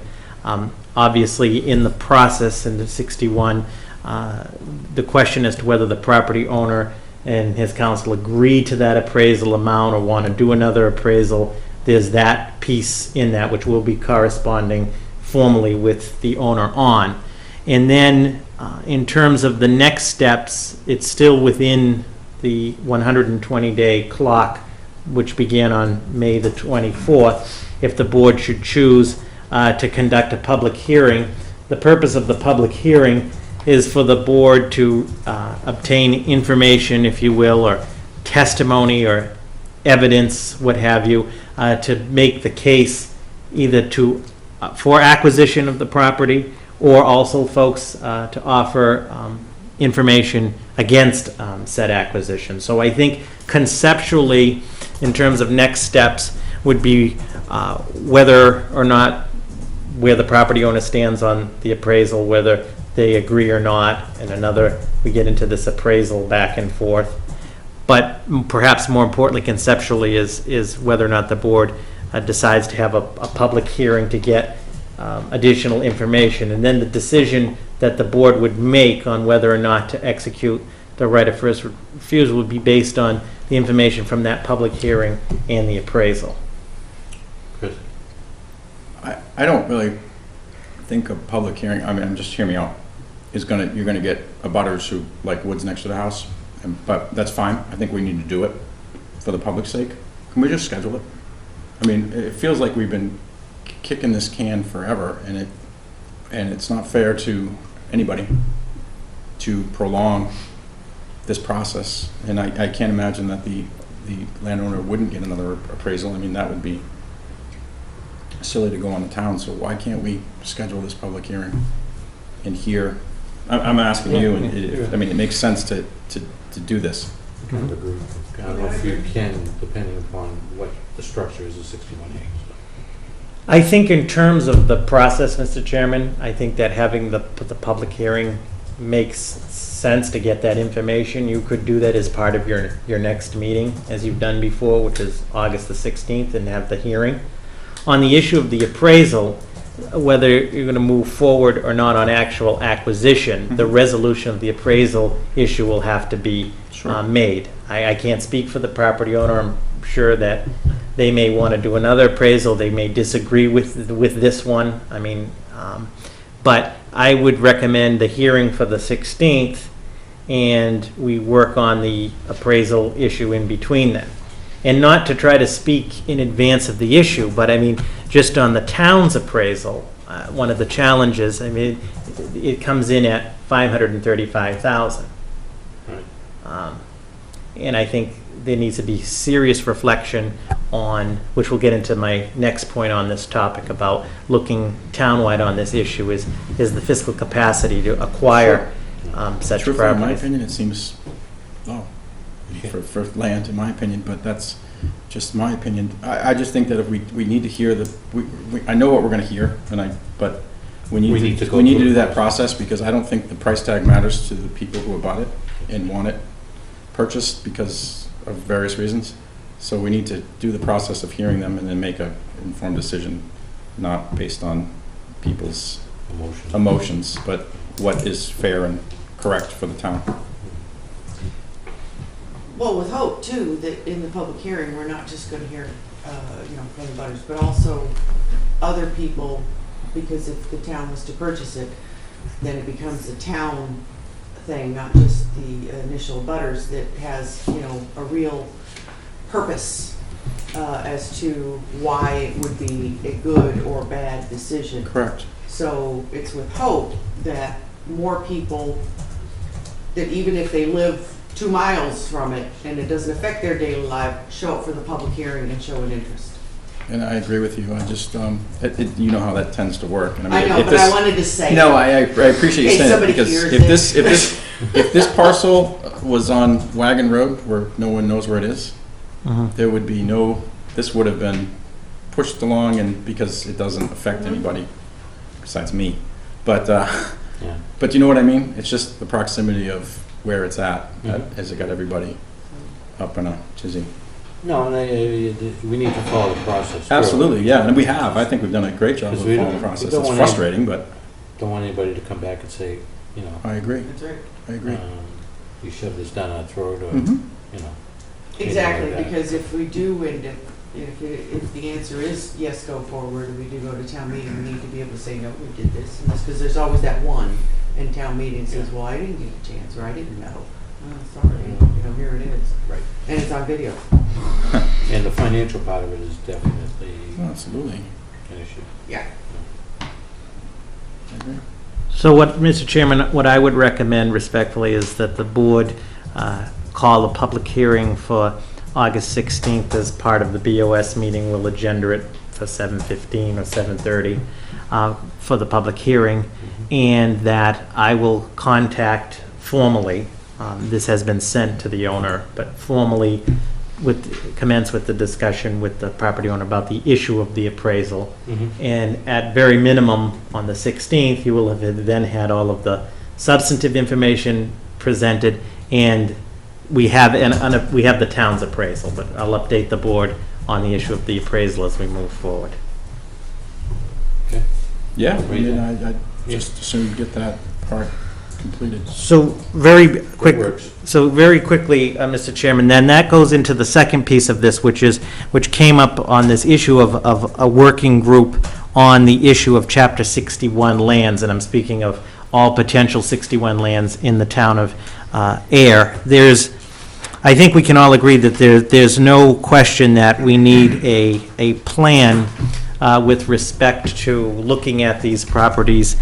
Obviously, in the process, in the 61, the question as to whether the property owner and his counsel agree to that appraisal amount or want to do another appraisal, there's that piece in that which will be corresponding formally with the owner on. And then in terms of the next steps, it's still within the 120-day clock, which began on May the 24th, if the board should choose to conduct a public hearing. The purpose of the public hearing is for the board to obtain information, if you will, or testimony or evidence, what have you, to make the case either to for acquisition of the property, or also folks to offer information against said acquisition. So I think conceptually, in terms of next steps, would be whether or not where the property owner stands on the appraisal, whether they agree or not, and another, we get into this appraisal back and forth. But perhaps more importantly, conceptually, is whether or not the board decides to have a public hearing to get additional information. And then the decision that the board would make on whether or not to execute the right of first refusal would be based on the information from that public hearing and the appraisal. Chris? I don't really think a public hearing, I mean, just hear me out, you're gonna get abutters who like woods next to the house, but that's fine. I think we need to do it for the public's sake. Can we just schedule it? I mean, it feels like we've been kicking this can forever, and it's not fair to anybody to prolong this process. And I can't imagine that the landowner wouldn't get another appraisal. I mean, that would be silly to go on the town. So why can't we schedule this public hearing and hear? I'm asking you, and I mean, it makes sense to do this. I kind of agree. I don't know if you can, depending upon what the structure is of 61A. I think in terms of the process, Mr. Chairman, I think that having the public hearing makes sense to get that information. You could do that as part of your next meeting, as you've done before, which is August the 16th, and have the hearing. On the issue of the appraisal, whether you're going to move forward or not on actual acquisition, the resolution of the appraisal issue will have to be made. I can't speak for the property owner. I'm sure that they may want to do another appraisal. They may disagree with this one. I mean, but I would recommend the hearing for the 16th, and we work on the appraisal issue in between them. And not to try to speak in advance of the issue, but I mean, just on the town's appraisal, one of the challenges, I mean, it comes in at $535,000. Right. And I think there needs to be serious reflection on, which we'll get into my next point on this topic about looking townwide on this issue, is the fiscal capacity to acquire such Truthfully, in my properties. opinion, it seems low for land, in my opinion, but that's just my opinion. I just think that if we need to hear I know what we're going to hear, but we need to do that process, because I don't think the price tag matters to the people who have bought it and want it purchased because of various reasons. So we need to do the process of hearing them and then make an informed decision, not based on people's emotions, but what is fair and correct for the town. Well, with hope too, that in the public hearing, we're not just gonna hear, from the butters, but also other people, because if the town was to purchase it, then it becomes a town thing, not just the initial butters that has, a real purpose as to why it would be a good or bad decision. Correct. So it's with hope that more people, that even if they live 2 miles from it and it doesn't affect their daily life, show up for the public hearing and show an interest. And I agree with you. I just, you know how that tends to work. And I mean, know, if but I this- wanted to say. No, I appreciate you In case saying it, somebody because hears if this parcel was on Wagon Road, where no one knows where it is, there would be this would have been pushed along, and because it doesn't affect anybody besides me. But, but you know what I mean? It's just the proximity of where it's at, that has got everybody up in a tizzy. No, we need to follow the process. through. Absolutely, yeah, and we have. I think we've done a great job of 'Cause we following the don't- process. we don't It's want frustrating, but Don't want anybody to come back and say, I agree. That's right. I agree. You shoved this down our throat, or, Mhm. Exactly, like that. because if we do end up, if the answer is yes, go forward, and we do go to town meeting, we need to be able to say, no, we did this, and this, because there's always that one in town meeting says, well, I didn't get a chance, or I didn't know. Oh, sorry, here it is. Right. And it's on video. And the financial part of it is definitely Absolutely. an issue. Yeah. I agree. So what, Mr. Chairman, what I would recommend respectfully is that the board call a public hearing for August 16th as part of the BOS meeting. We'll agenda it for 7:15 or 7:30 for the public hearing, and that I will contact formally, this has been sent to the owner, but formally commence with the discussion with the property owner about the issue of the appraisal. And at very minimum, on the 16th, you will have then had all of the substantive information presented, and we have the town's appraisal, but I'll update the board on the issue of the appraisal as we move forward. Yeah, Right. I just assume get that part completed. So very quick, works. so very quickly, Mr. Chairman, then that goes into the second piece of this, which came up on this issue of a working group on the issue of Chapter 61 lands, and I'm speaking of all potential 61 lands in the town of Ayer. I think we can all agree that there's no question that we need a plan with respect to looking at these properties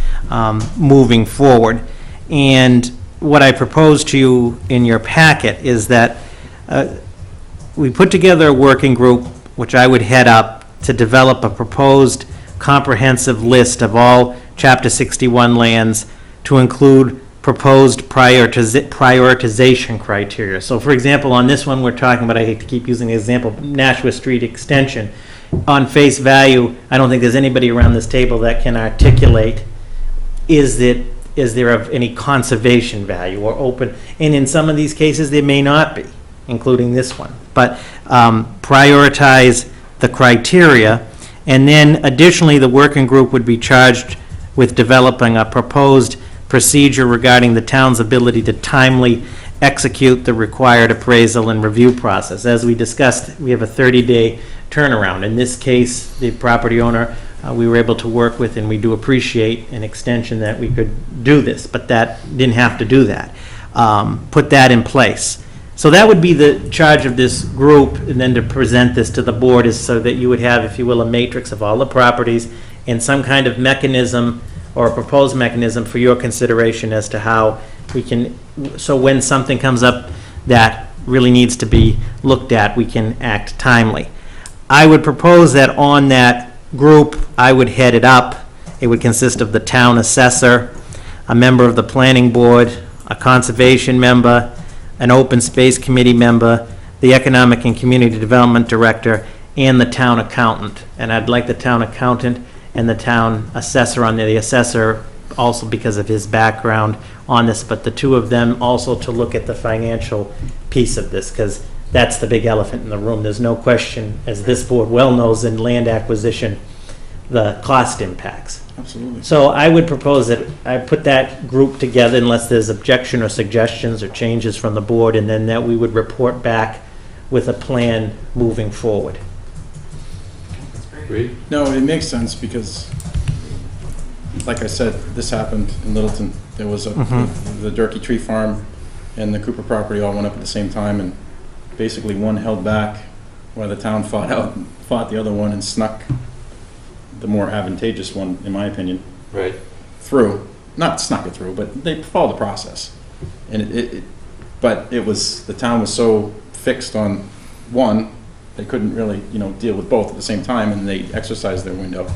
moving forward. And what I propose to you in your packet is that we put together a working group, which I would head up, to develop a proposed comprehensive list of all Chapter 61 lands to include proposed prioritization criteria. So for example, on this one we're talking about, I hate to keep using the example, Nashua Street Extension. On face value, I don't think there's anybody around this table that can articulate, is there of any conservation value or open, and in some of these cases there may not be, including this one. But prioritize the criteria, and then additionally the working group would be charged with developing a proposed procedure regarding the town's ability to timely execute the required appraisal and review process. As we discussed, we have a 30-day turnaround. In this case, the property owner, we were able to work with, and we do appreciate an extension that we could do this, but that didn't have to do that. Put that in place. So that would be the charge of this group, and then to present this to the board is so that you would have, if you will, a matrix of all the properties and some kind of mechanism or a proposed mechanism for your consideration as to how we can, so when something comes up that really needs to be looked at, we can act timely. I would propose that on that group, I would head it up. It would consist of the town assessor, a member of the planning board, a conservation member, an open space committee member, the economic and community development director, and the town accountant. And I'd like the town accountant and the town assessor on there. The assessor also because of his background on this, but the two of them also to look at the financial piece of this, because that's the big elephant in the room. There's no question, as this board well knows, in land acquisition, the cost impacts. Absolutely. So I would propose that I put that group together unless there's objection or suggestions or changes from the board, and then that we would report back with a plan moving forward. Agreed? No, it makes sense because, like I said, this happened in Littleton. There was the Durkee Tree Farm and the Cooper property all went up at the same time, and basically one held back while the town fought the other one and snuck the more advantageous one, in my opinion, Right. through. Not snuck it through, but they followed the process. And but it was, the town was so fixed on one, they couldn't really, deal with both at the same time, and they exercised their window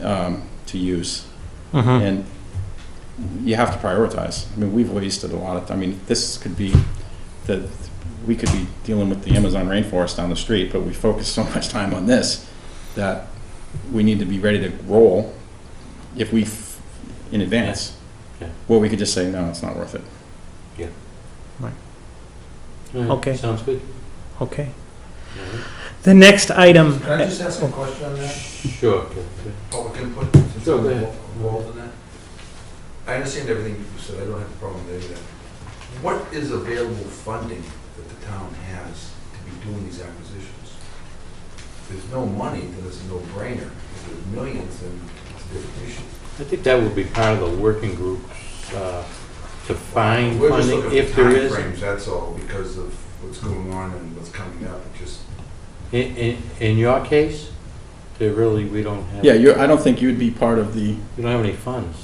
to use. And you have to prioritize. I mean, we've wasted a lot of time. I mean, this could be we could be dealing with the Amazon rainforest down the street, but we focus so much time on this that we need to be ready to roll if in advance. Yeah. Well, we could just say, no, it's not worth it. All right, Okay. Sounds good. Okay. All right. The next item. Can I just ask a question on that? Sure. Okay. Public input, since Sure, I'm go ahead. involved in that? I understand everything you said, I don't have a problem with any of that. What is available funding that the town has to be doing these acquisitions? If there's no money, then it's a no-brainer. If there's millions, then it's a different issue. I think that would be part of the working group to find We're just funding, looking if for there is. timeframes, that's all, because of what's going on and what's coming up, it just. In your case, we don't have. Yeah, I don't think you would be part of the, We don't have any funds.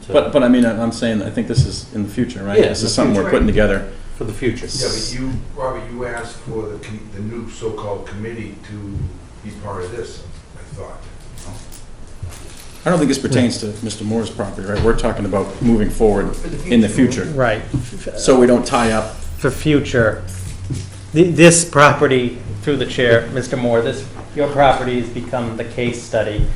but I mean, I'm saying, I think this is in the future, right? Yeah, This in is the something we're future. putting together. For the future. Yeah, but you, Robert, you asked for the new so-called committee to be part of this, I thought. I don't think this pertains to Mr. Moore's property, right? We're talking about moving forward in the future, Right. so we don't tie up. For future, this property, through the chair, Mr. Moore, your property has become the case study,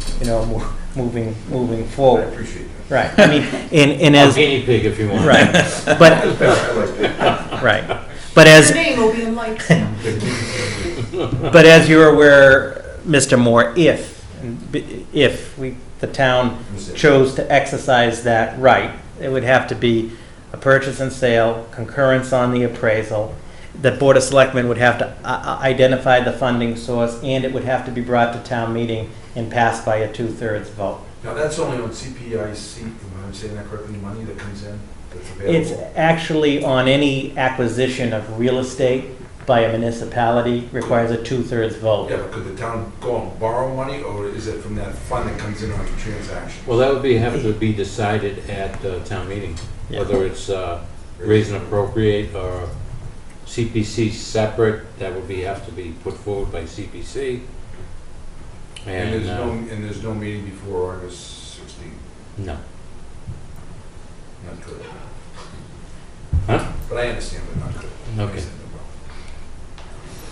moving I forward. appreciate that. Right. I mean, and A as, guinea pig if you want. right. But, I like that. right. But as, Your name will be in lights. but as you're aware, Mr. Moore, if the town chose to exercise that right, it would have to be a purchase and sale, concurrence on the appraisal. The Board of Selectmen would have to identify the funding source, and it would have to be brought to town meeting and passed by a 2/3 vote. Now, that's only on CPIC, am I saying that correctly, money that comes in, that's It's available? actually on any acquisition of real estate by a municipality requires a 2/3 vote. Yeah, but could the town go and borrow money, or is it from that fund that comes in on the transaction? Well, that would have to be decided at town meeting, Yeah. whether it's raise and appropriate or CPC separate, that would have to be put forward by CPC. And And, there's no meeting before August 16th, no. not good. Huh? But I understand, but not good. I Okay. understand,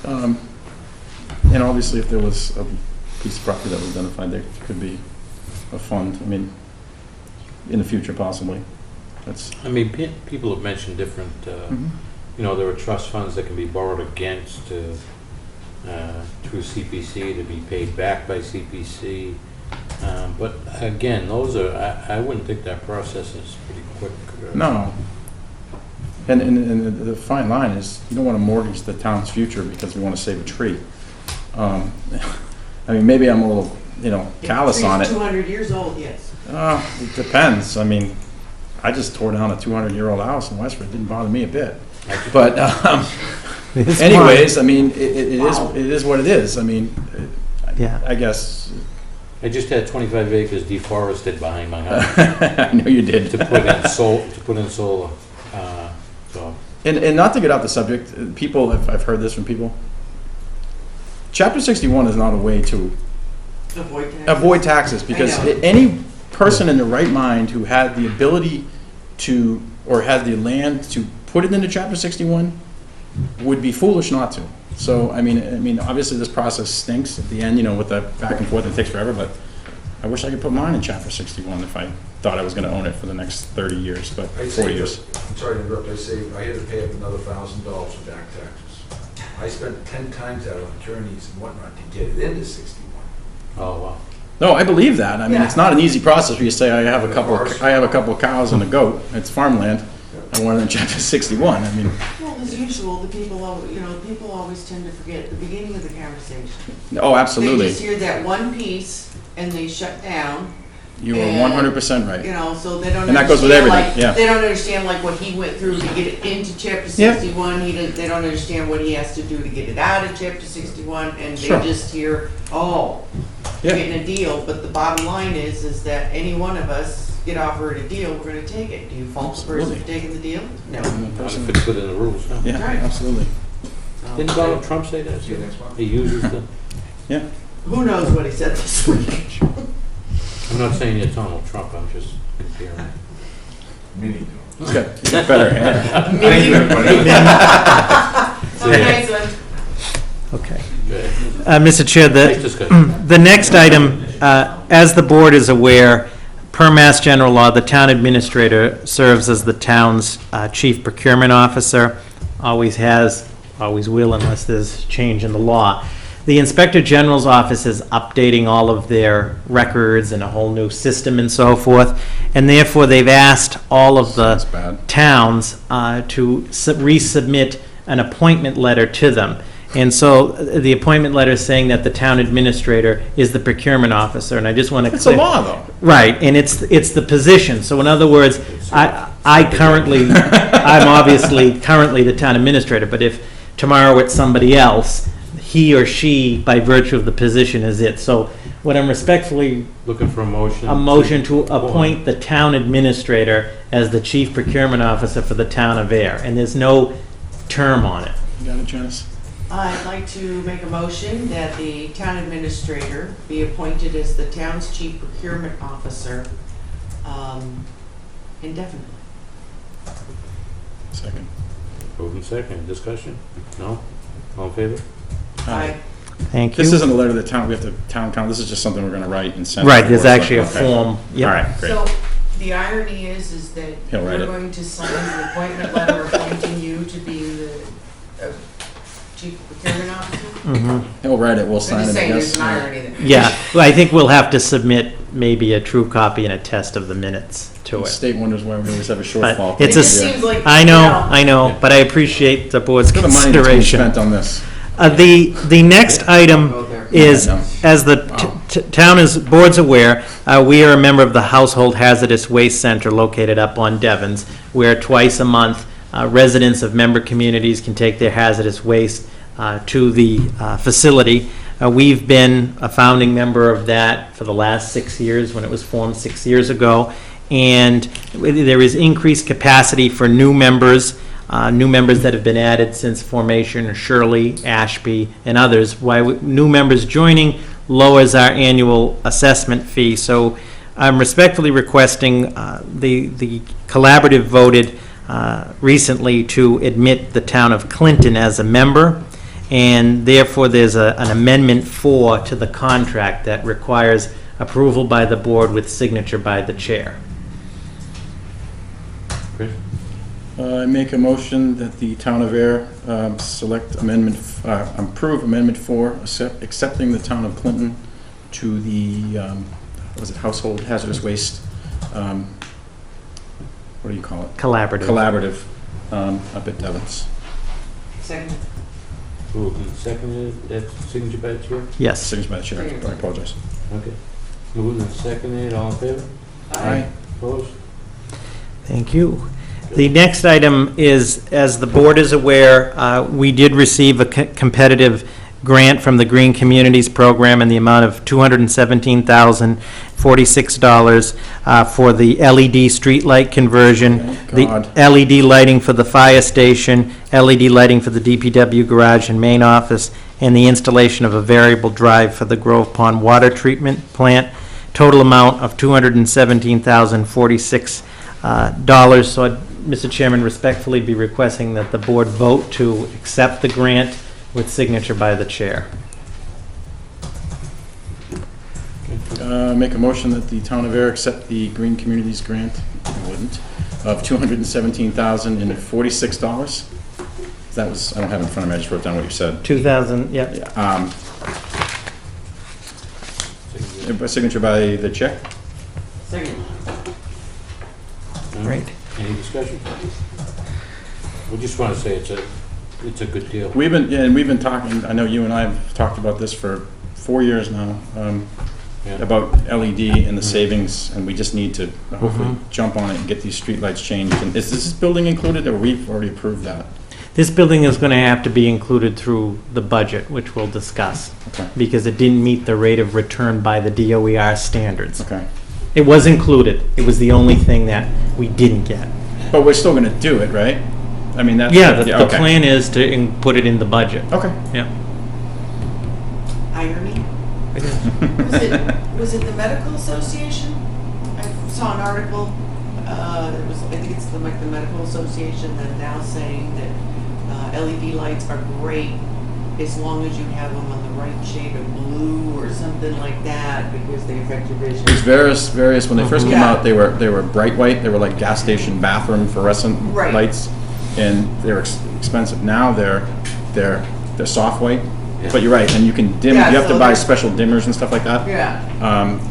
no problem. And obviously, if there was a piece of property that was identified, there could be a fund, I mean, in the future possibly. That's, I mean, people have mentioned different, there are trust funds that can be borrowed against through CPC to be paid back by CPC. But again, I wouldn't think that process is pretty quick. no. And the fine line is, you don't want to mortgage the town's future because we want to save a tree. I mean, maybe I'm a little, callous on it. 200 years old, yes. It depends. I mean, I just tore down a 200-year-old house in Westford. It didn't bother me a bit. But It's anyways, I mean, it is what it is. I mean, Yeah. I guess. I just had 25 acres deforested behind my house I know you did. to put in solar. So And not to get off the subject, people, I've heard this from people. Chapter 61 is not a way to avoid taxes because I know. any person in the right mind who had the ability to, or had the land to put it into Chapter 61 would be foolish not to. So, I mean, obviously this process stinks at the end, with the back and forth, it takes forever, but I wish I could put mine in Chapter 61 if I thought I was gonna own it for the next 30 years, but I 40 saved, years. I'm sorry to interrupt, I had to pay up another $1,000 for back taxes. I spent 10 times that on attorneys and whatnot to get it into 61. oh wow. No, I believe that. I mean, Yeah. it's not an easy process where you say, I have a couple of cows and a goat. It's farmland. I want it in chapter 61. I mean, Well, as usual, the people, people always tend to forget the beginning of the conversation. oh, They absolutely. just hear that one piece and they shut down, You are 100% right. so they don't understand. And that goes with everything, like, yeah. They don't understand like what he went through to get it into chapter Yeah. 61. They don't understand what he has to do to get it out of chapter 61, and they Sure. just hear, oh, Yeah. getting a deal. But the bottom line is that any one of us get offered a deal, we're gonna take it. Do you fault the person for taking the deal? No. Not if it's within the rules, no. Yeah, Right. absolutely. Didn't Donald Trump say that? See you next month. He uses the, Who knows what he said this week? I'm not saying you're Donald Trump, I'm just comparing. Mini. He's got better hair. Nice one. Okay. Good. Mr. Chair, Nice discussion. the next item, as the board is aware, per Mass General Law, the town administrator serves as the town's chief procurement officer, always has, always will unless there's change in the law. The Inspector General's office is updating all of their records and a whole new system and so forth, and therefore they've asked all of That's the bad. towns to resubmit an appointment letter to them. And so the appointment letter is saying that the town administrator is the procurement officer, and I just want to. It's a law, though. Right, and it's the position. So in other words, I'm obviously currently the town administrator, but if tomorrow it's somebody else, he or she, by virtue of the position, is it. So what I'm respectfully, Looking for a motion. a motion to appoint the town administrator as the chief procurement officer for the town of Ayer, and there's no term on it. You got it, Janice? I'd like to make a motion that the town administrator be appointed as the town's chief procurement officer indefinitely. Second. Moving second, discussion? No? All in favor? Aye. Thank you. This isn't a letter to the town, we have to town council, this is just something we're gonna write and send. to Right, the there's board. actually a Okay. form. Yep. All right, great. So the irony is that He'll write we're it. going to sign the appointment letter appointing you to be the chief procurement officer? Mhm. He'll write it, we'll I'm sign just it, I saying, there's guess. an irony there. Yeah, well, I think we'll have to submit maybe a true copy and a test of the minutes to The it. state wonders why we always have a But shortfall. it's It a just s- seems like, I know, but I appreciate the board's Look at the money that's being consideration. spent on this. The next item Go there. is, Yeah, I know. as the board's aware, we are a member of the Household Hazardous Waste Center located up on Devons, where twice a month, residents of member communities can take their hazardous waste to the facility. We've been a founding member of that for the last 6 years, when it was formed 6 years ago, and there is increased capacity for new members that have been added since formation, Shirley, Ashby, and others. New members joining lowers our annual assessment fee. So I'm respectfully requesting, the collaborative voted recently to admit the town of Clinton as a member, and therefore there's an amendment 4 to the contract that requires approval by the board with signature by the chair. Chris? I make a motion that the town of Ayer approve amendment 4, accepting the town of Clinton to the, household hazardous waste, what do you call it? Collaborative. Up at Devon's. Second. Moved and seconded, that's signature by the chair? Yes. Signature by the chair, I apologize. Okay. Moved and seconded, all in favor? Opposed? Thank you. The next item is, as the board is aware, we did receive a competitive grant from the Green Communities Program in the amount of $217,046 for the LED streetlight conversion, Thank God. the LED lighting for the fire station, LED lighting for the DPW garage and main office, and the installation of a variable drive for the Grove Pond Water Treatment Plant. Total amount of $217,046. So I'd, Mr. Chairman, respectfully be requesting that the board vote to accept the grant with signature by the chair. Make a motion that the town of Ayer accept the Green Communities grant, I wouldn't, of $217,046. That was, I don't have it in front of me, I just wrote down what you said. 2,000, yeah. a signature by the chair. Second. Great. Any discussion? We just want to say it's a good deal. We've been talking, I know you and I have talked about this for 4 years now, Yeah. about LED and the savings, and we just need to hopefully jump on it and get these streetlights changed. And is this building included, or we've already approved that? This building is going to have to be included through the budget, which we'll discuss, Okay, because it didn't meet the rate of return by the DOER standards. okay. It was included. It was the only thing that we didn't get. But we're still gonna do it, right? I mean, that's. Yeah, the okay. plan is to put it in the budget. Okay. Yeah. Irony? Was it the Medical Association? I saw an article, it was, I think it's the Medical Association that now saying that LED lights are great as long as you have them on the right shade of blue or something like that, because they affect your vision. There's various, when they first came Yeah. out, they were bright white, they were like gas station bathroom fluorescent Right. lights, and they're expensive. Now they're soft white, but you're right, and you can dim, Yeah, you have so to buy they're- special dimmers and stuff like that. Yeah.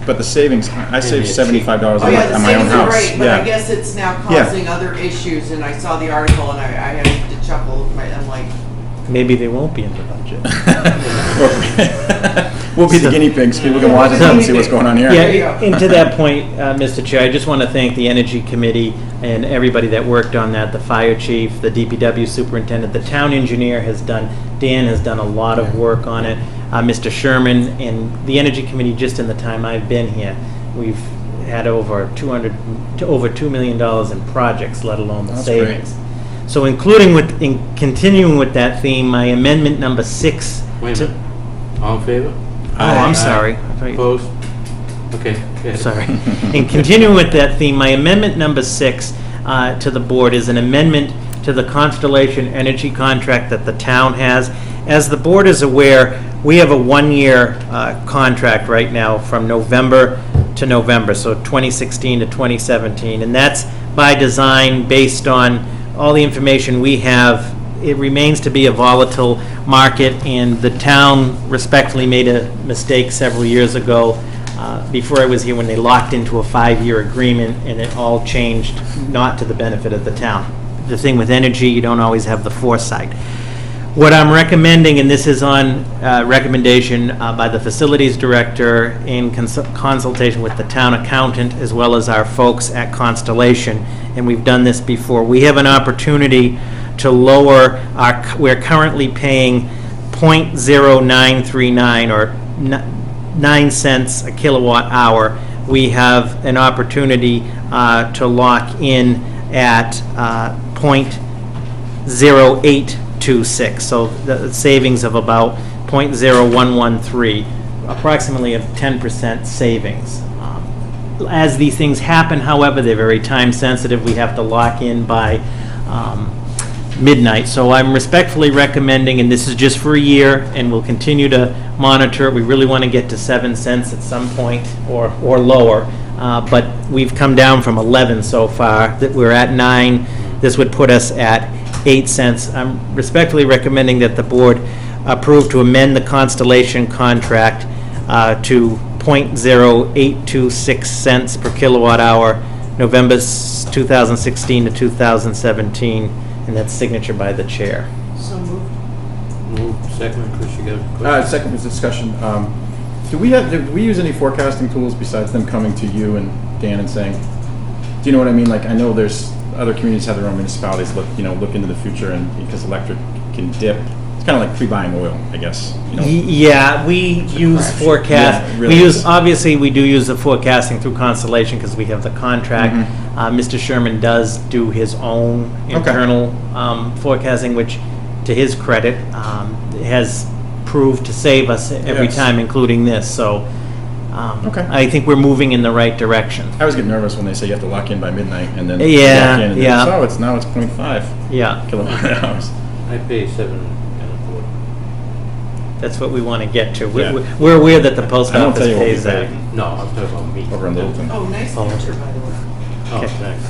But the savings, I saved it's $75 Oh, yeah, the on my own savings are house. great, but I Yeah. guess it's now Yeah. causing other issues, and I saw the article and I had to chuckle. I'm like, Maybe they won't be in the budget. We'll be the guinea pigs, people can watch it and see what's going on here. Yeah, and to that point, Mr. Chair, I just want to thank the Energy Committee and everybody that worked on that, the fire chief, the DPW superintendent, the town engineer has done, Dan has done a lot of work on it, Mr. Sherman, and the Energy Committee, just in the time I've been here, we've had over $2 million in projects, let alone the That's savings. So in continuing with that theme, my amendment number 6. Wait a minute. All in favor? Oh, I'm sorry. I thought you- Opposed? Okay. go ahead. Sorry. In continuing with that theme, my amendment number 6 to the board is an amendment to the Constellation Energy contract that the town has. As the board is aware, we have a 1-year contract right now from November to November, so 2016 to 2017, and that's by design based on all the information we have. It remains to be a volatile market, and the town respectfully made a mistake several years ago, before I was here, when they locked into a 5-year agreement, and it all changed, not to the benefit of the town. The thing with energy, you don't always have the foresight. What I'm recommending, and this is on recommendation by the facilities director in consultation with the town accountant as well as our folks at Constellation, and we've done this before, we have an opportunity to lower we're currently paying .0939 or 9 cents a kilowatt hour. We have an opportunity to lock in at .0826, so the savings of about .0113, approximately a 10% savings. As these things happen, however, they're very time sensitive. We have to lock in by midnight. So I'm respectfully recommending, and this is just for a year, and we'll continue to monitor it. We really want to get to 7 cents at some point or lower, but we've come down from 11 so far. That we're at 9. This would put us at 8 cents. I'm respectfully recommending that the board approve to amend the Constellation contract to .0826 cents per kilowatt hour, November 2016 to 2017, and that's signature by the chair. so moved. Move, second, Chris, you got a question? Second was discussion. Do we use any forecasting tools besides them coming to you and Dan and saying, do you know what I mean? Like, I know there's other communities have their own municipalities look into the future, and because electric can dip, it's kind of like pre-buying oil, I guess. Yeah, we use forecast. Yeah, it really We is. use, obviously, we do use the forecasting through Constellation because we have the contract. Mr. Sherman does do his own internal forecasting, which, to his credit, has proved to save us every Yes. time, including this. So Okay. I think we're moving in the right direction. I always get nervous when they say you have to lock in by midnight, and then Yeah, you lock in, and yeah. then now it's 0.5 Yeah, kilowatt hours. I pay 7.25. that's what we want to get to. Yeah. We're aware that the post I won't office tell you what we pays that. pay. No, I'm talking about me. Over in Littleton. Oh, nice Oh. picture, by the way. Oh, thanks.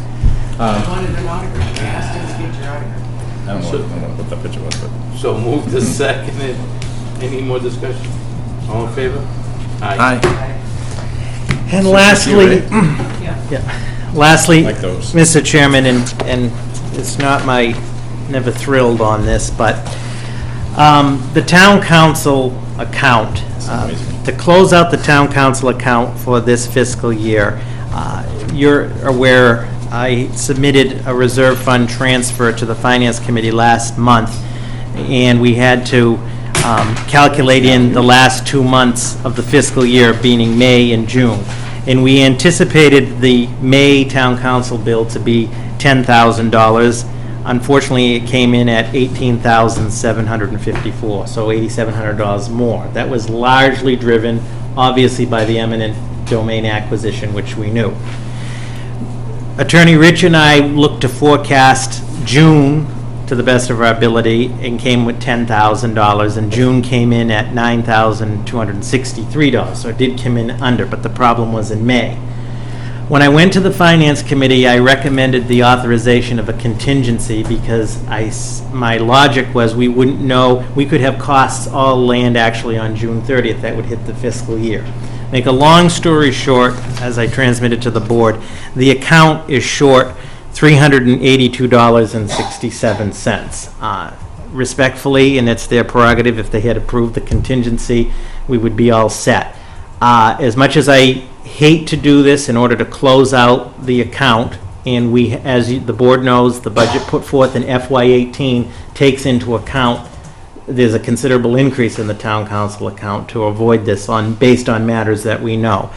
I wanted an autograph. I asked him to get your autograph. I don't know what that picture was, but. So move to second. Any more discussion? All in favor? Aye. I- And lastly, Yeah. lastly, Like those. Mr. Chairman, and it's not never thrilled on this, but the town council account, to close out the town council account for this fiscal year, you're aware, I submitted a reserve fund transfer to the Finance Committee last month, and we had to calculate in the last 2 months of the fiscal year, being May and June. And we anticipated the May town council bill to be $10,000. Unfortunately, it came in at $18,754, so $8,700 more. That was largely driven, obviously, by the eminent domain acquisition, which we knew. Attorney Rich and I looked to forecast June to the best of our ability and came with $10,000, and June came in at $9,263, so it did come in under, but the problem was in May. When I went to the Finance Committee, I recommended the authorization of a contingency because my logic was we wouldn't know, we could have costs all land actually on June 30th, that would hit the fiscal year. Make a long story short, as I transmitted to the board, the account is short $382.67. Respectfully, and it's their prerogative, if they had approved the contingency, we would be all set. As much as I hate to do this in order to close out the account, and we, as the board knows, the budget put forth in FY18 takes into account there's a considerable increase in the town council account to avoid this based on matters that we know.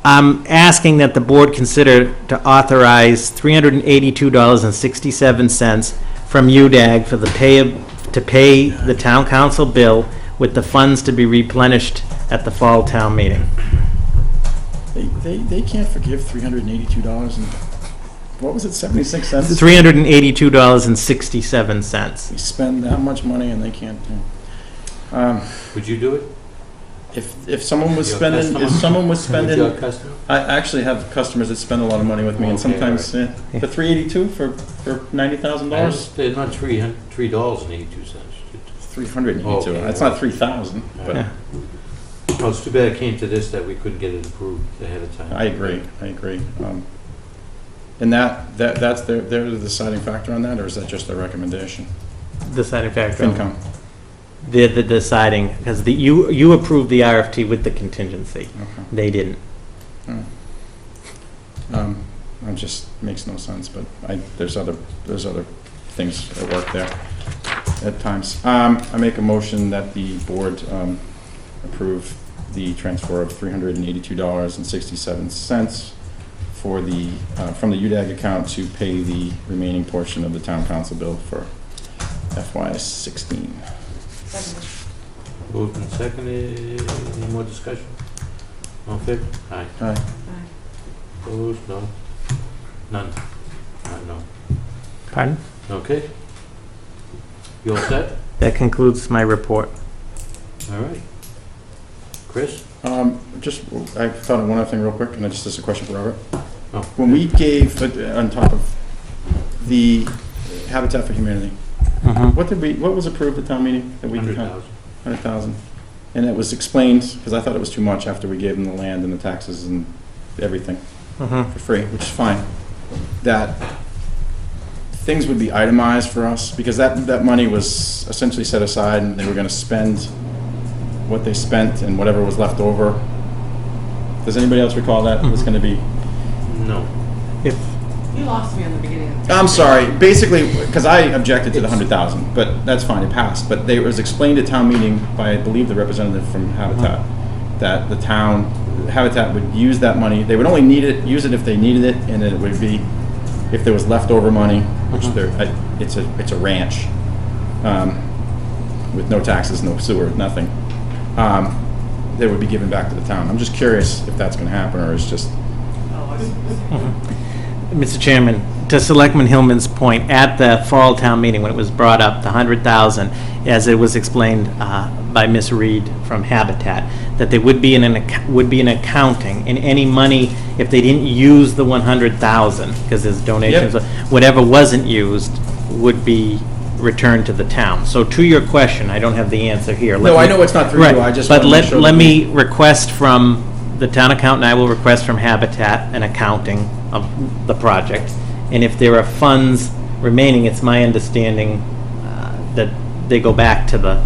I'm asking that the board consider to authorize $382.67 from UDAG for to pay the town council bill with the funds to be replenished at the fall town meeting. They can't forgive $382 and, what was it, 76 cents? $382.67. We spend that much money and they can't do. Would you do it? If someone was Your spending, customer? if someone was Would spending, your customer? I actually have customers that spend a lot of money with me, and Okay, sometimes for $382 for $90,000, They're not $3.82. $382. Okay. That's not 3,000, but Yeah. Well, it's too bad it came to this, that we couldn't get it approved ahead of time. I agree. And that's they're the deciding factor on that, or is that just their recommendation? Deciding factor. FinCom. They're the deciding, because you approved the RFT with the contingency. Okay. They didn't. It just makes no sense, but there's other things at work there at times. I make a motion that the board approve the transfer of $382.67 for from the UDAG account to pay the remaining portion of the town council bill for FY16. Moved and seconded. Any more discussion? All in favor? Aye. Aye. Opposed? No. None. No. Pardon? Okay. You all set? That concludes my report. All right. Chris? I thought of one other thing real quick, and this is a question for Robert. Oh. When we gave, on top of the Habitat for Humanity, what was approved at town meeting that we could have? 100,000. $100,000. And it was explained, because I thought it was too much after we gave them the land and the taxes and everything for free, which is fine, that things would be itemized for us, because that money was essentially set aside and they were going to spend what they spent and whatever was left over. Does anybody else recall that? It was going to be... No. You lost me on the beginning. I'm sorry. Basically, because I objected to the 100,000, but that's fine, it passed. But it was explained at town meeting by, I believe, the representative from Habitat, that the town, Habitat would use that money. They would only use it if they needed it, and it would be if there was leftover money, which it's a ranch with no taxes, no sewer, nothing. They would be given back to the town. I'm just curious if that's going to happen, or it's just... Mr. Chairman, to Selectman Hillman's point, at the fall town meeting, when it was brought up, the 100,000, as it was explained by Ms. Reed from Habitat, that there would be an accounting, and any money, if they didn't use the 100,000, because there's donations, whatever wasn't used would be returned to the town. So to your question, I don't have the answer here. No, I know it's not through you, I just want to make sure But let me request from the town accountant and I will request from Habitat an accounting of the project. And if there are funds remaining, it's my understanding that they go back to the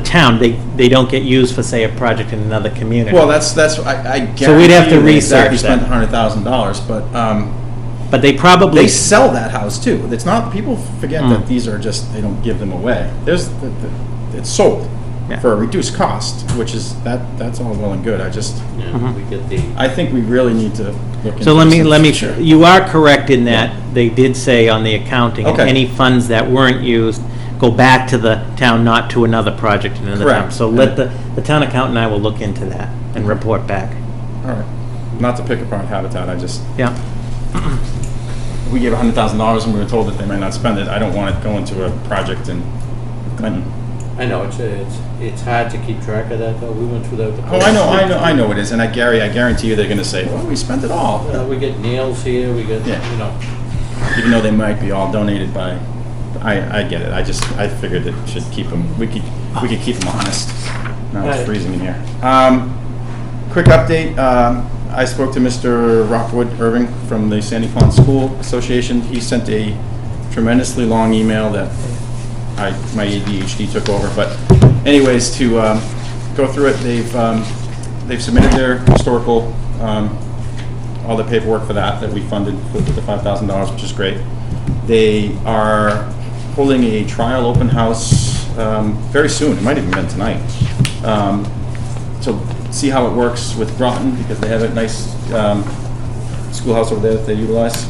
town. They don't get used for, say, a project in another community. Well, that's, I guarantee So we'd have to you they research exactly spent that. $100,000, But they probably... they sell that house too. It's not, people forget Hmm. that these are just, they don't give them away. It's sold Yeah. for a reduced cost, which is, that's all well and good. I just, Yeah, we get the, I think we really need to look into So let this me, in the let me, future. you are correct in that they did say on the accounting, Okay. any funds that weren't used go back to the town, not to another project in another town. Correct. So let the town accountant and I will look into that and report back. All right. Not to pick apart Habitat, I just, Yeah. we gave $100,000 and we were told that they might not spend it. I don't want it going to a project in Clinton. I know, it's hard to keep track of that, though. We went through that with the... Oh, I know it is. And I guarantee you they're going to say, well, we spent it all. We get nails here, we get, Yeah. you know, Even though they might be all donated by, I get it. I figured it should keep them, we could keep them honest. Now it's Right. freezing in here. Quick update, I spoke to Mr. Rockwood Irving from the Sandy Pond School Association. He sent a tremendously long email that my ADHD took over, but anyways, to go through it, they've submitted their historical, all the paperwork for that we funded with the $5,000, which is great. They are holding a trial open house very soon. It might even been tonight. To see how it works with Groton, because they have a nice schoolhouse over there that they utilize.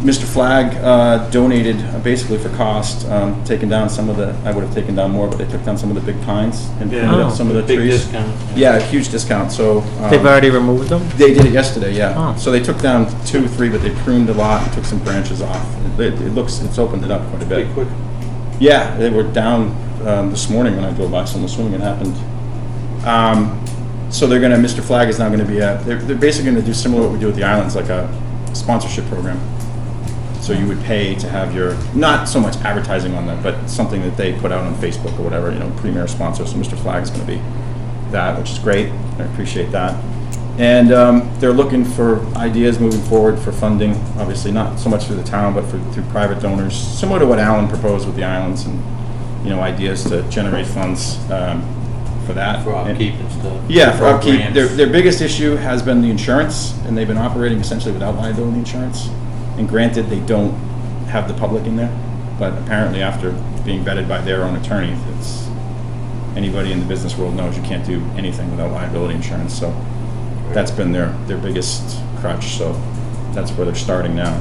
Mr. Flagg donated, basically for cost, taking down some of the, I would have taken down more, but they took down some of the big pines and pruned up some of the big trees. discount. Yeah, a huge discount, so. They've already removed them? They did it yesterday, yeah. Oh. So they took down 2 or 3, but they pruned a lot and took some branches off. It's opened it up quite a bit. Pretty quick. Yeah, they were down this morning when I drove by, so I'm assuming it happened. So they're gonna, Mr. Flagg is now gonna be they're basically gonna do similar to what we do with the islands, like a sponsorship program. So you would pay to have your, not so much advertising on that, but something that they put out on Facebook or whatever, premier sponsor. So Mr. Flagg is gonna be that, which is great. I appreciate that. And they're looking for ideas moving forward for funding, obviously not so much through the town, but through private donors, similar to what Alan proposed with the islands, and ideas to generate funds for that. For upkeep and stuff. Yeah, for upkeep. Programs. Their biggest issue has been the insurance, and they've been operating essentially without liability insurance. And granted, they don't have the public in there, but apparently after being vetted by their own attorney, it's, anybody in the business world knows you can't do anything without liability insurance. So that's been their biggest crutch. So that's where they're starting now.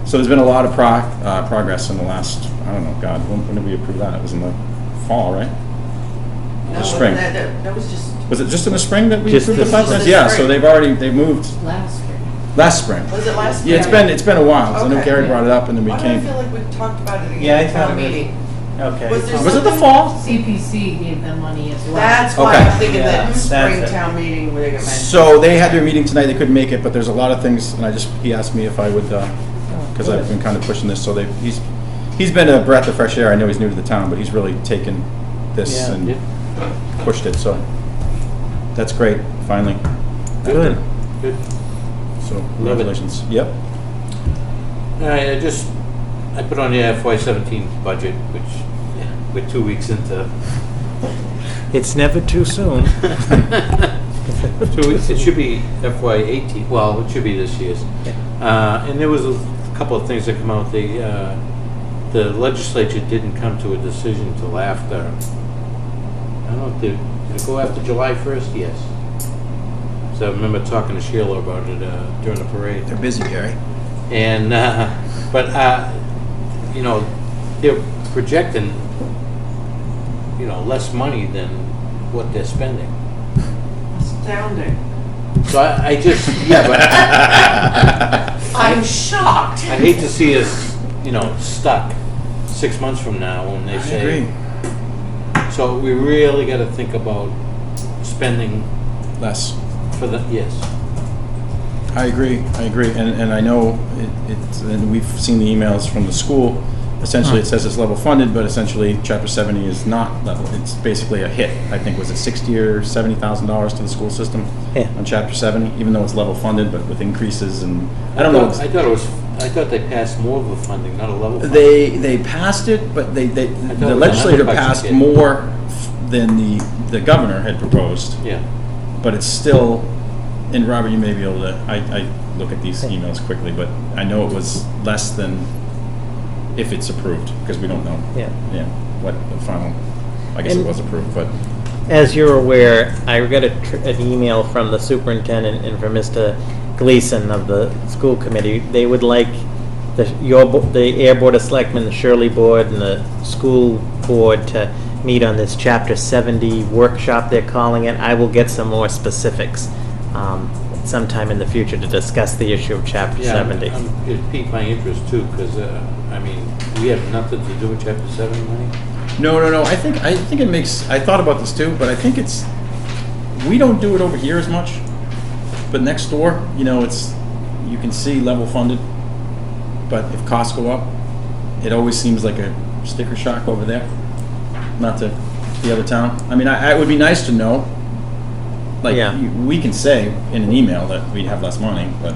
So there's been a lot of progress in the last, I don't know, God, when did we approve that? It was in the fall, right? No, spring. That was just Was it just in the spring that we Just approved the this- 5,000? this Yeah, spring. so they've moved Last spring. last spring. Was it last Yeah, spring? it's been a while. 'Cause I know Okay. Gary brought it up, and then we Why do I came. feel like we talked about it Yeah, I again at thought town it was- meeting? Okay. Was there Was it the something- fall? CPC gave them money as well. That's why Okay. I'm thinking Yeah, that that's spring it. town meeting where they got mentioned. So they had their meeting tonight. They couldn't make it, but there's a lot of things, and he asked me if I would, because I've been kind of pushing this. So he's been a breath of fresh air. I know he's new to the town, but he's really taken this Yeah, and yeah. pushed it. So that's great. Finally. Good. Good. So Love it. congratulations. Yep. All right, I put on the FY17 budget, which, we're 2 weeks into. It's never too soon. 2 weeks, it should be FY18, well, it should be this year's. And there was a couple of things that come out. The legislature didn't come to a decision till after, I don't know, did it go after July 1st? Yes. So I remember talking to Sheila about it during the parade. They're busy, Gary. And, they're projecting, less money than what they're spending. Astounding. So I just, but I'm shocked. I hate to see us, stuck 6 months from now when they I say. agree. So we really got to think about spending Less. for the, yes. I agree, and I know it's, and we've seen the emails from the school, essentially it says it's level funded, but essentially Chapter 70 is not level. It's basically a hit. I think, was it $60,000 or $70,000 to the school system Yeah. on Chapter 70, even though it's level funded, but with increases and, I don't know. I thought they passed more of a funding, not a level funding. They passed it, but thought the it was legislature 100 bucks a passed kid. more than the governor had proposed. Yeah. But it's still, and Robert, you may be able to, I look at these emails quickly, but I know it was less than if it's approved, because we don't know. Yeah. Yeah, what the final, I guess it And- was approved, but, As you're aware, I got an email from the superintendent and from Mr. Gleason of the school committee. They would like the Ayer Board of Selectmen, the Shirley Board, and the school board to meet on this Chapter 70 workshop, they're calling it. I will get some more specifics sometime in the future to discuss the issue of Chapter 70. It piqued my interest too, because, I mean, we have nothing to do with Chapter 70 money. no, I think it makes, I thought about this too, but I think it's, we don't do it over here as much, but next door, it's, you can see level funded, but if costs go up, it always seems like a sticker shock over there, not to the other town. I mean, it would be nice to know, like, Yeah. we can say in an email that we'd have less money, but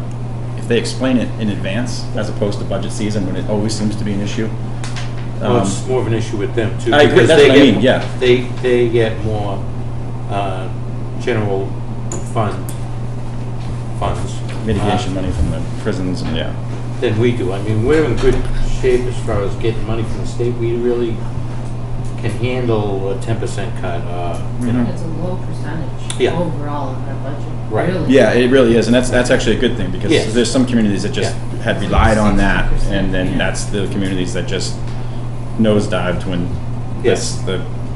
if they explain it in advance, as opposed to budget season, when it always seems to be an issue. Well, it's more of an issue with them too. I agree, because that's they what I get- mean, yeah. They get more, general funds Mitigation money from the prisons, and yeah. than we do. I mean, we're in good shape as far as getting money from the state. We really can handle a 10% cut, It's a low percentage Yeah. overall of our budget. Right. Really. Yeah, it really is, and that's actually a good thing, because Yes. there's some communities that just had relied on that, and then that's the communities that just nosedived when Yes.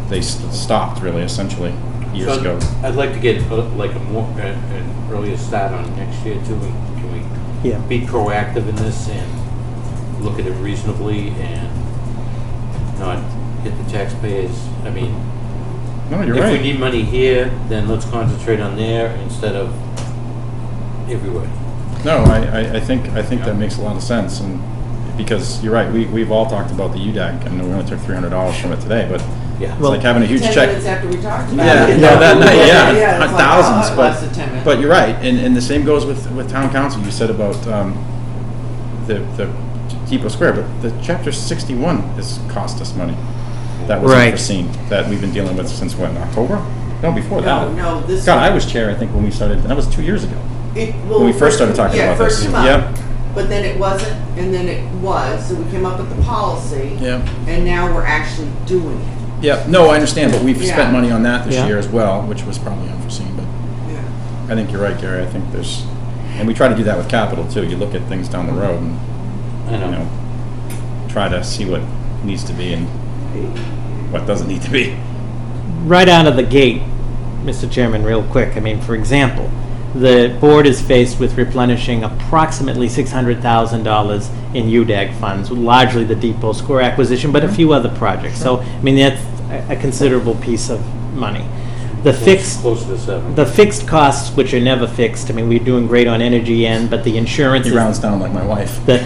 they stopped, really, essentially, years So ago. I'd like to get like an earlier start on next year too. And can we Yeah. be proactive in this and look at it reasonably and not hit the taxpayers? I mean, No, you're if we right. need money here, then let's concentrate on there instead of everywhere. No, I think that makes a lot of sense, and because you're right, we've all talked about the UDAC, and we only took $300 from it today, but Yeah. it's like having a huge 10 check. minutes after we talked about Yeah, it. no, that night, Yeah, yeah, it's like, thousands, oh, it but, lasted 10 minutes. but you're right, and the same goes with town council. You said about the Depot Square, but the Chapter 61 has cost us money. That was Right. unforeseen, that we've been dealing with since when, October? No, before that. No, this. God, I was chair, I think, when we started, and that was 2 years ago. Well, when we first started talking about first this. came up, Yep. but then it wasn't, and then it was, so we came up with the policy, Yeah. and now we're actually doing it. Yeah, no, I understand, but we've Yeah. spent money on that this Yeah. year as well, which was probably unforeseen, but Yeah. I think you're right, Gary. I think there's, and we try to do that with capital too. You look at things down the road and, I know. try to see what needs to be and what doesn't need to be. Right out of the gate, Mr. Chairman, real quick, I mean, for example, the board is faced with replenishing approximately $600,000 in UDAG funds, largely the Depot Square acquisition, but a few other projects. So, I mean, that's a considerable piece of money. The fixed Closer to 7. The fixed costs, which are never fixed, I mean, we're doing great on energy end, but the insurance He is, rounds down like my wife. the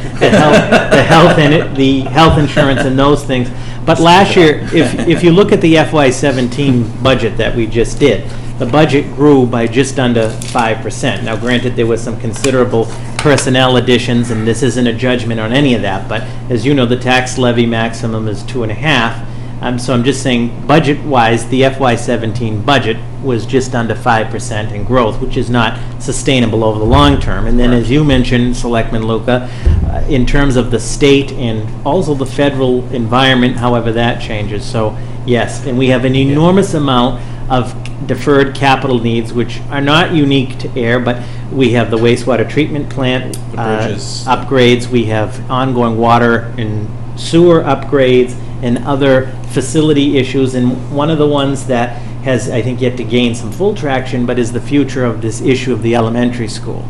health insurance and those things. But last year, if you look at the FY17 budget that we just did, the budget grew by just under 5%. Now granted, there was some considerable personnel additions, and this isn't a judgment on any of that, but as you know, the tax levy maximum is 2.5. So I'm just saying, budget-wise, the FY17 budget was just under 5% in growth, which is not sustainable over the long term. And then, as you mentioned, Selectman Luca, in terms of the state and also the federal environment, however that changes. So, yes, and we have an enormous amount of deferred capital needs, which are not unique to Ayer, but we have the wastewater treatment plant The bridges. upgrades, we have ongoing water and sewer upgrades, and other facility issues. And one of the ones that has, I think, yet to gain some full traction, but is the future of this issue of the elementary school.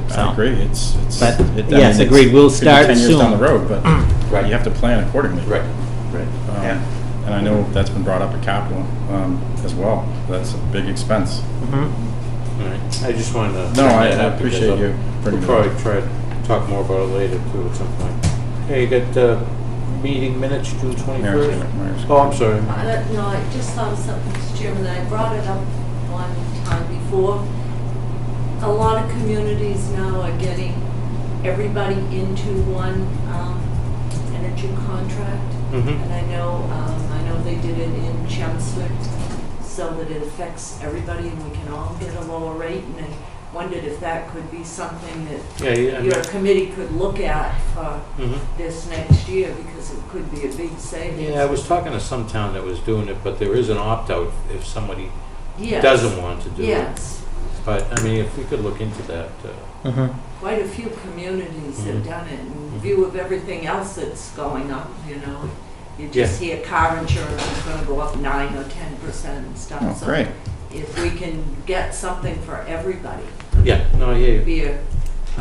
So. I agree. It's. But, I yes, mean, agreed. We'll could be start 10 years soon. down the road, but Right. you have to plan accordingly. Right. Yeah. And I know that's been brought up at capital as well. That's a big expense. Mhm. All right. I just wanted to. No, bring I that up because appreciate you We'll bringing it probably up. try to talk more about it later too at some point. Okay, you got meeting minutes, June Mayor's- 21st? Mayor's- Oh, I'm sorry. No, I just thought of something, Mr. Chairman, I brought it up one time before. A lot of communities now are getting everybody into one energy contract. Mhm. And I know they did it in Chelmsford so that it affects everybody and we can all get a lower rate. And I wondered if that could be something that Yeah, your committee could look at for Mhm. this next year, because it could be a big savings. Yeah, I was talking to some town that was doing it, but there is an opt-out if somebody Yes. doesn't want to do it. Yes, But, I mean, if we could look into that, quite a few communities have Mhm. done it in view of everything else that's going up, you know. You just hear car insurance is gonna go up 9 or 10% and stuff. Oh, So great. if we can get something for everybody, yeah, no, I hear it'd you. be a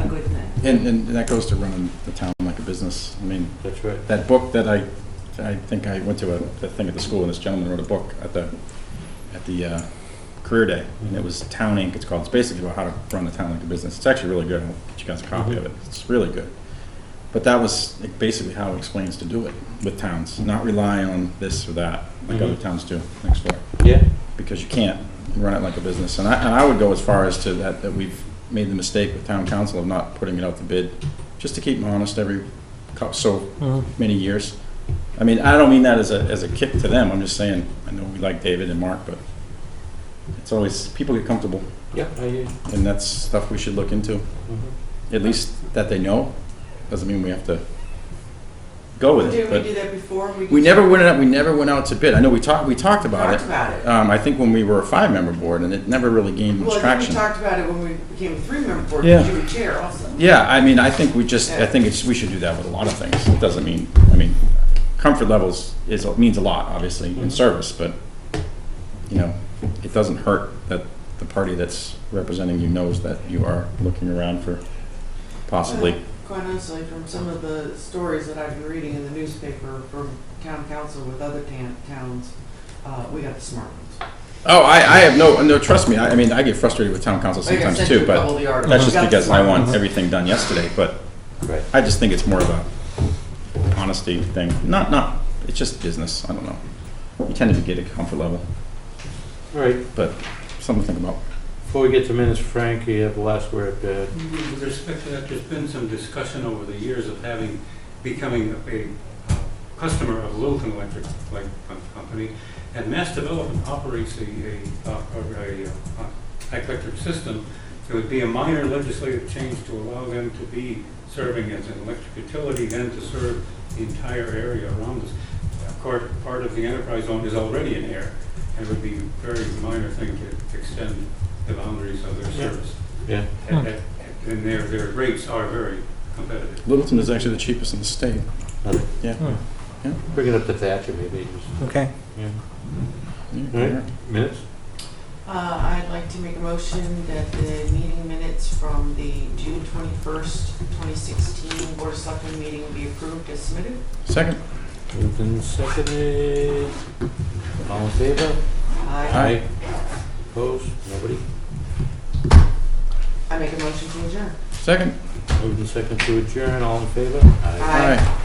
good thing. And that goes to running the town like a business. I mean, That's right. that book that I think I went to a thing at the school, and this gentleman wrote a book at the career day, and it was Town Inc. It's called. It's basically about how to run the town like a business. It's actually really good. I'll get you guys a copy of it. It's really good. But that was basically how it explains to do it with towns, not rely on this or that like other towns do next door, Yeah, because you can't run it like a business. And I would go as far as to that we've made the mistake with town council of not putting it out to bid, just to keep them honest every so many years. I mean, I don't mean that as a kick to them. I'm just saying, I know we like David and Mark, but it's always, people get comfortable, yeah, I hear you. and that's stuff we should look into. Mhm. At least that they know. Doesn't mean we have to go with it. Did we But do that before? we never went out to bid. I know we talked about Talked it. about it. I think when we were a 5-member board, and it never really gained much Well, then we traction. talked about it when we became a 3-member board, Yeah. because you were chair also. Yeah, I mean, I think we should do that with a lot of things. It doesn't mean, comfort levels means a lot, obviously, in service, but, it doesn't hurt that the party that's representing you knows that you are looking around for possibly. Quite honestly, from some of the stories that I've been reading in the newspaper from town council with other towns, we got the smart ones. Oh, I have no, trust me, I get frustrated with town council I think I sometimes sent you too, a couple but of the articles. that's We just got the because I smart want ones. everything done yesterday, but Right. I just think it's more of a honesty thing. Not, it's just business, I don't know. You tend to get a comfort level, All right, but something to think about. before we get to minutes, Frank, you have the last word. With respect to that, there's been some discussion over the years of becoming a customer of Littleton Electric Light Company, and Mass Development operates a electric system. It would be a minor legislative change to allow them to be serving as an electric utility, then to serve the entire area around us. Part of the enterprise zone is already in air, and it would be a very minor thing to extend the boundaries of their service. Yeah. And their rates are very competitive. Littleton is actually the cheapest in the state. Nothing. Yeah. Bring it up to Thatcher, maybe. Okay. Yeah. Yeah. All right, minutes? I'd like to make a motion that the meeting minutes from the June 21st, 2016 Board of Selectmen meeting be approved as submitted. Second. Moved and seconded. All in favor? Aye. Opposed? Nobody? I make a motion to adjourn. Second. Moved and seconded to adjourn. All in favor? Aye.